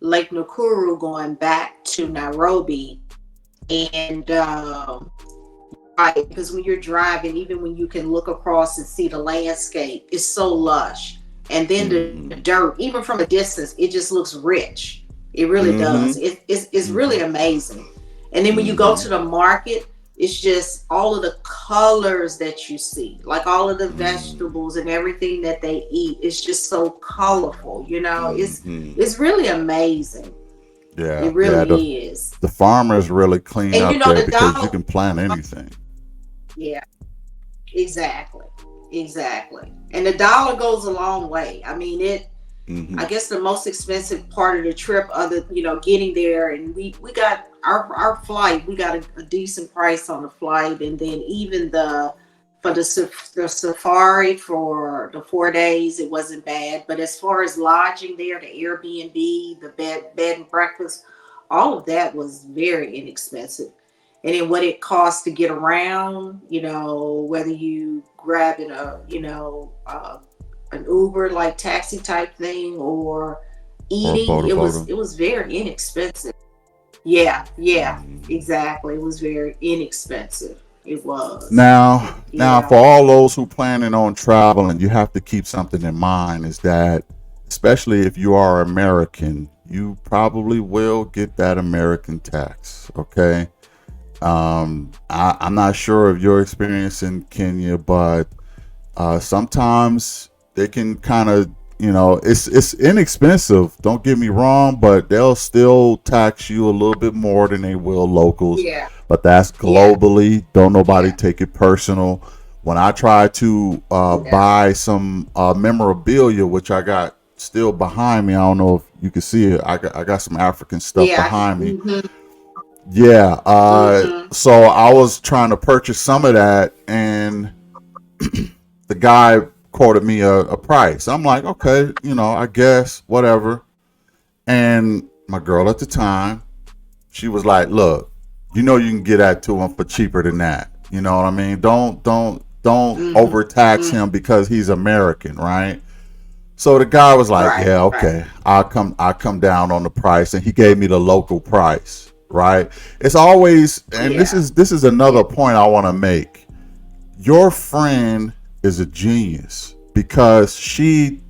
Lake Nakuru going back to Nairobi, and right, because when you're driving, even when you can look across and see the landscape, it's so lush. And then the Mm-hmm. dirt, even from a distance, it just looks rich. It really does. Mm-hmm. It's really Mm-hmm. amazing. And then when you go Mm-hmm. to the market, it's just all of the colors that you see, like all of the Mm-hmm. vegetables and everything that they eat. It's just so colorful. It's Mm-hmm. it's really amazing. Yeah. It Yeah. The really is. the farmers really clean And up there the because you dollar. can plant anything. Yeah. Exactly. Exactly. And the dollar goes a long way. I mean, I Mm-hmm. guess the most expensive part of the trip, other, getting there, and we got our flight, we got a decent price on the flight, and then even for the safari for the 4 days, it wasn't bad. But as far as lodging there, the Airbnb, the bed and breakfast, all of that was very inexpensive. And then what it costs to get around, whether you grabbing an Uber like taxi type thing or Or eating, boda boda. it was very inexpensive. Yeah, yeah, exactly. It was very inexpensive. It was. Now, Yeah. for all those who planning on traveling, you have to keep something in mind is that, especially if you are American, you probably will get that American tax. Okay. I'm not sure of your experience in Kenya, but sometimes they can kind of, it's inexpensive. Don't get me wrong, but they'll still tax you a little bit more than they will locals. Yeah. But that's Yeah. globally. Don't nobody Yeah. take it personal. When I try to Yeah. buy some memorabilia, which I got still behind me, I don't know if you can see it. I got some African stuff Yeah. behind me. Mm-hmm. Yeah. Mm-hmm. So I was trying to purchase some of that, and the guy quoted me a price. I'm like, okay, I guess whatever. And my girl at the time, she was like, look, you can get that to him for cheaper than that. You know what I mean? Don't Mm-hmm. overtax Mm-hmm. him because he's American, right? So the guy was like, Right. yeah, Right. okay, I'll come down on the price, and he gave me the local price, right? It's always, and this Yeah. is Yeah. another point I want to make. Your friend is a genius because she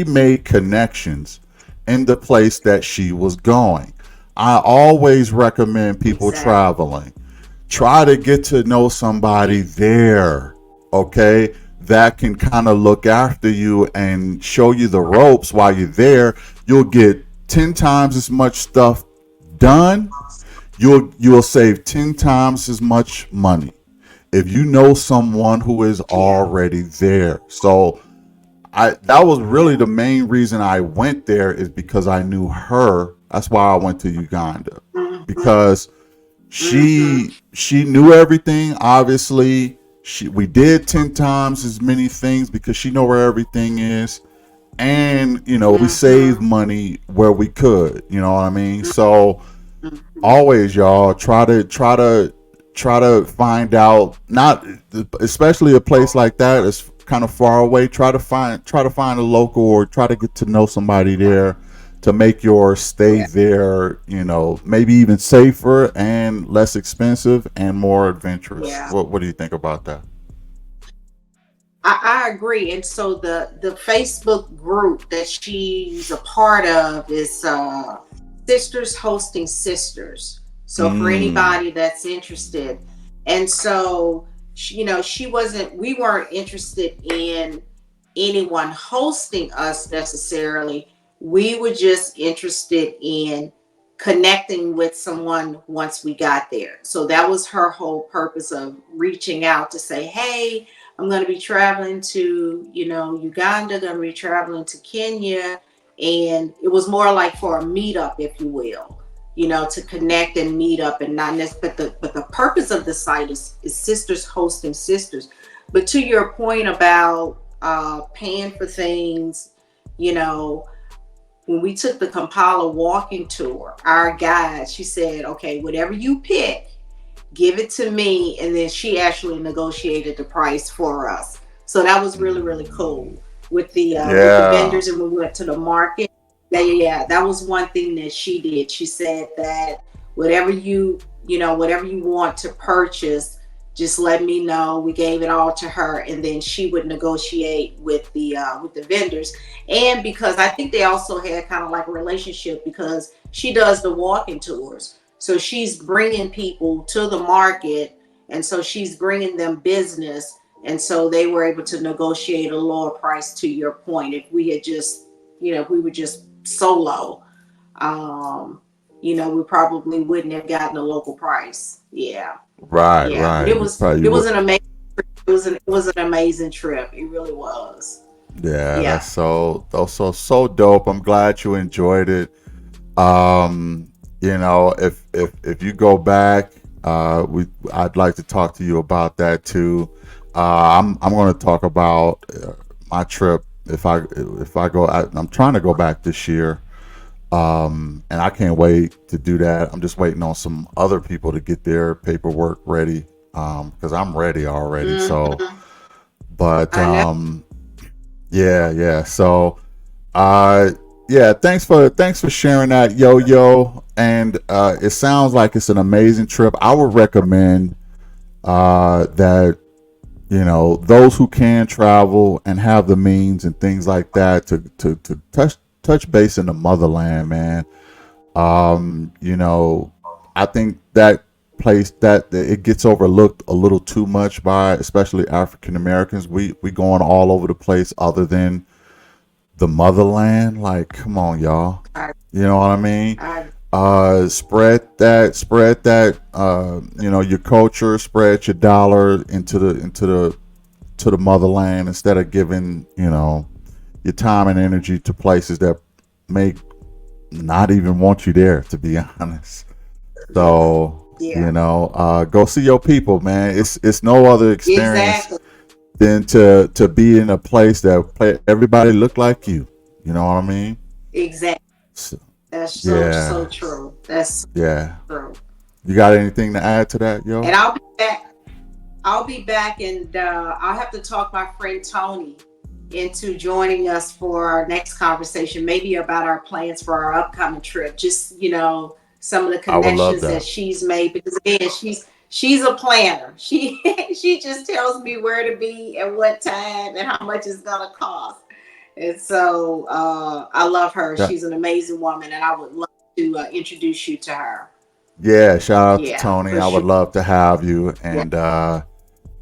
made connections in the place that she was going. I always recommend people Exactly. traveling, try to get to know somebody there, okay, that can kind of look after you and show you the ropes while you're there. You'll get 10 times as much stuff done. You'll save 10 times as much money if you know someone who is Yeah. already there. So that was really Yeah. the main reason I went there, is because I knew her. That's why I went to Uganda, Mm-hmm. because Mm-hmm. she knew everything. Obviously, we did 10 times as many things because she know where everything is, and we saved Mm-hmm. money where we could. You know what I mean? So always, y'all, try to find out, not especially a place like that is kind of far away. Try to find a local, or try to get to know somebody there to make your stay Yeah. there, maybe even safer and less expensive and more adventurous. Yeah. What do you think about that? I agree. And so the Facebook group that she's a part of is Sisters Hosting Sisters. So for Mm. anybody that's interested, and so she wasn't. We weren't interested in anyone hosting us necessarily. We were just interested in connecting with someone once we got there. So that was her whole purpose of reaching out to say, hey, I'm going to be traveling to, Uganda, going to be traveling to Kenya. And it was more like for a meetup, if you will, to connect and meet up and not necessarily, but the purpose of the site is sisters hosting sisters. But to your point about paying for things, you know, when we took the Kampala walking tour, our guide, she said, okay, whatever you pick, give it to me. And then she actually negotiated the price for us. So that was really, really cool with the Yeah. vendors. And when we went to the market, yeah, that was one thing that she did. She said that whatever whatever you want to purchase, just let me know. We gave it all to her, and then she would negotiate with the vendors. And because I think they also had kind of like a relationship, because she does the walking tours, so she's bringing people to the market, and so she's bringing them business, and so they were able to negotiate a lower price. To your point, if we had just, if we were just solo, um, we probably wouldn't have gotten a local price. Yeah, Right, yeah, but right. it You was probably it would. was an amazing it was an amazing trip. It really was. Yeah, that's Yeah. so dope. I'm glad you enjoyed it. If you go back, I'd like to talk to you about that too. I'm going to talk about my trip. If I go, I'm trying to go back this year, and I can't wait to do that. I'm just waiting on some other people to get their paperwork ready, because I'm ready already. So, Mm-hmm. but I know. yeah. So, uh, yeah. Thanks for sharing that, Yo. And it sounds like it's an amazing trip. I would recommend that those who can travel and have the means and things like that to touch base in the motherland, man. I think that place that it gets overlooked a little too much by especially African Americans. We going all over the place other than the motherland. Like, come on, y'all. I, You know what I mean? I, Spread that, your culture, spread your dollar into the motherland instead of giving, your time and energy to places that may not even want you there, to be honest. yeah, So, yeah, go see your people, man. It's no other experience exactly, than to be in a place that everybody look like you. You know what I mean? exactly. So, That's so yeah, true. That's so yeah. true. You got anything to add to that, And yo? I'll be back. I'll be back, and I'll have to talk my friend Tony into joining us for our next conversation, maybe about our plans for our upcoming trip. Just some of the I would love connections that that. she's made, because again, she's a planner. She she just tells me where to be and what time and how much it's gonna cost. And so I love her. Yeah, She's an amazing woman, and I would love to introduce you to her. yeah. Shout out to Yeah, Tony. for I would sure. love to have you, Yeah. and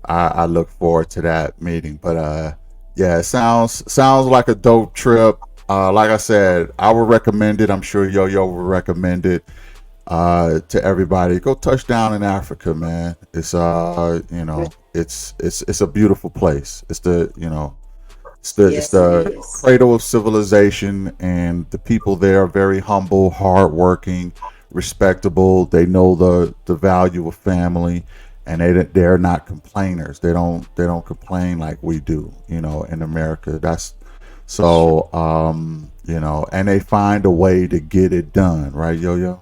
I look forward to that meeting. But yeah, it sounds like a dope trip. Like I said, I would recommend it. I'm sure Yo would recommend it to everybody. Go touch down in Africa, man. It's it's a beautiful place. It's Yes, it the is. cradle of civilization, and the people there are very humble, hardworking, respectable. They know the value of family, and they're not complainers. They don't complain like we do, in America. That's That's true. so and they find a way to get it done, right, Yo?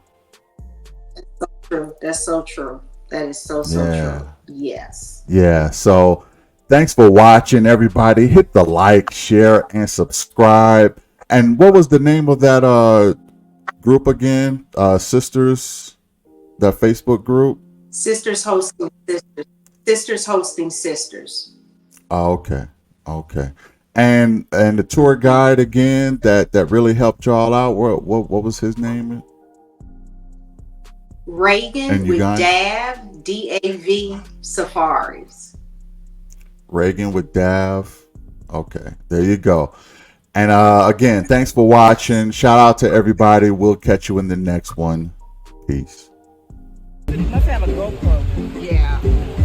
True. That's so true. That is so true. Yeah. Yes. Yeah. So thanks for watching, everybody. Hit the like, share, and subscribe. And what was the name of that group again? Sisters, that Facebook group? Sisters hosting sisters. Sisters hosting sisters. Oh, okay. Okay. And the tour guide again that really helped y'all out. What was his name in Reagan with Uganda? DAV Safaris. Reagan with Dav. Okay. There you go. And again, thanks for watching. Shout out to everybody. We'll catch you in the next one. Peace. You must have a GoPro. Yeah.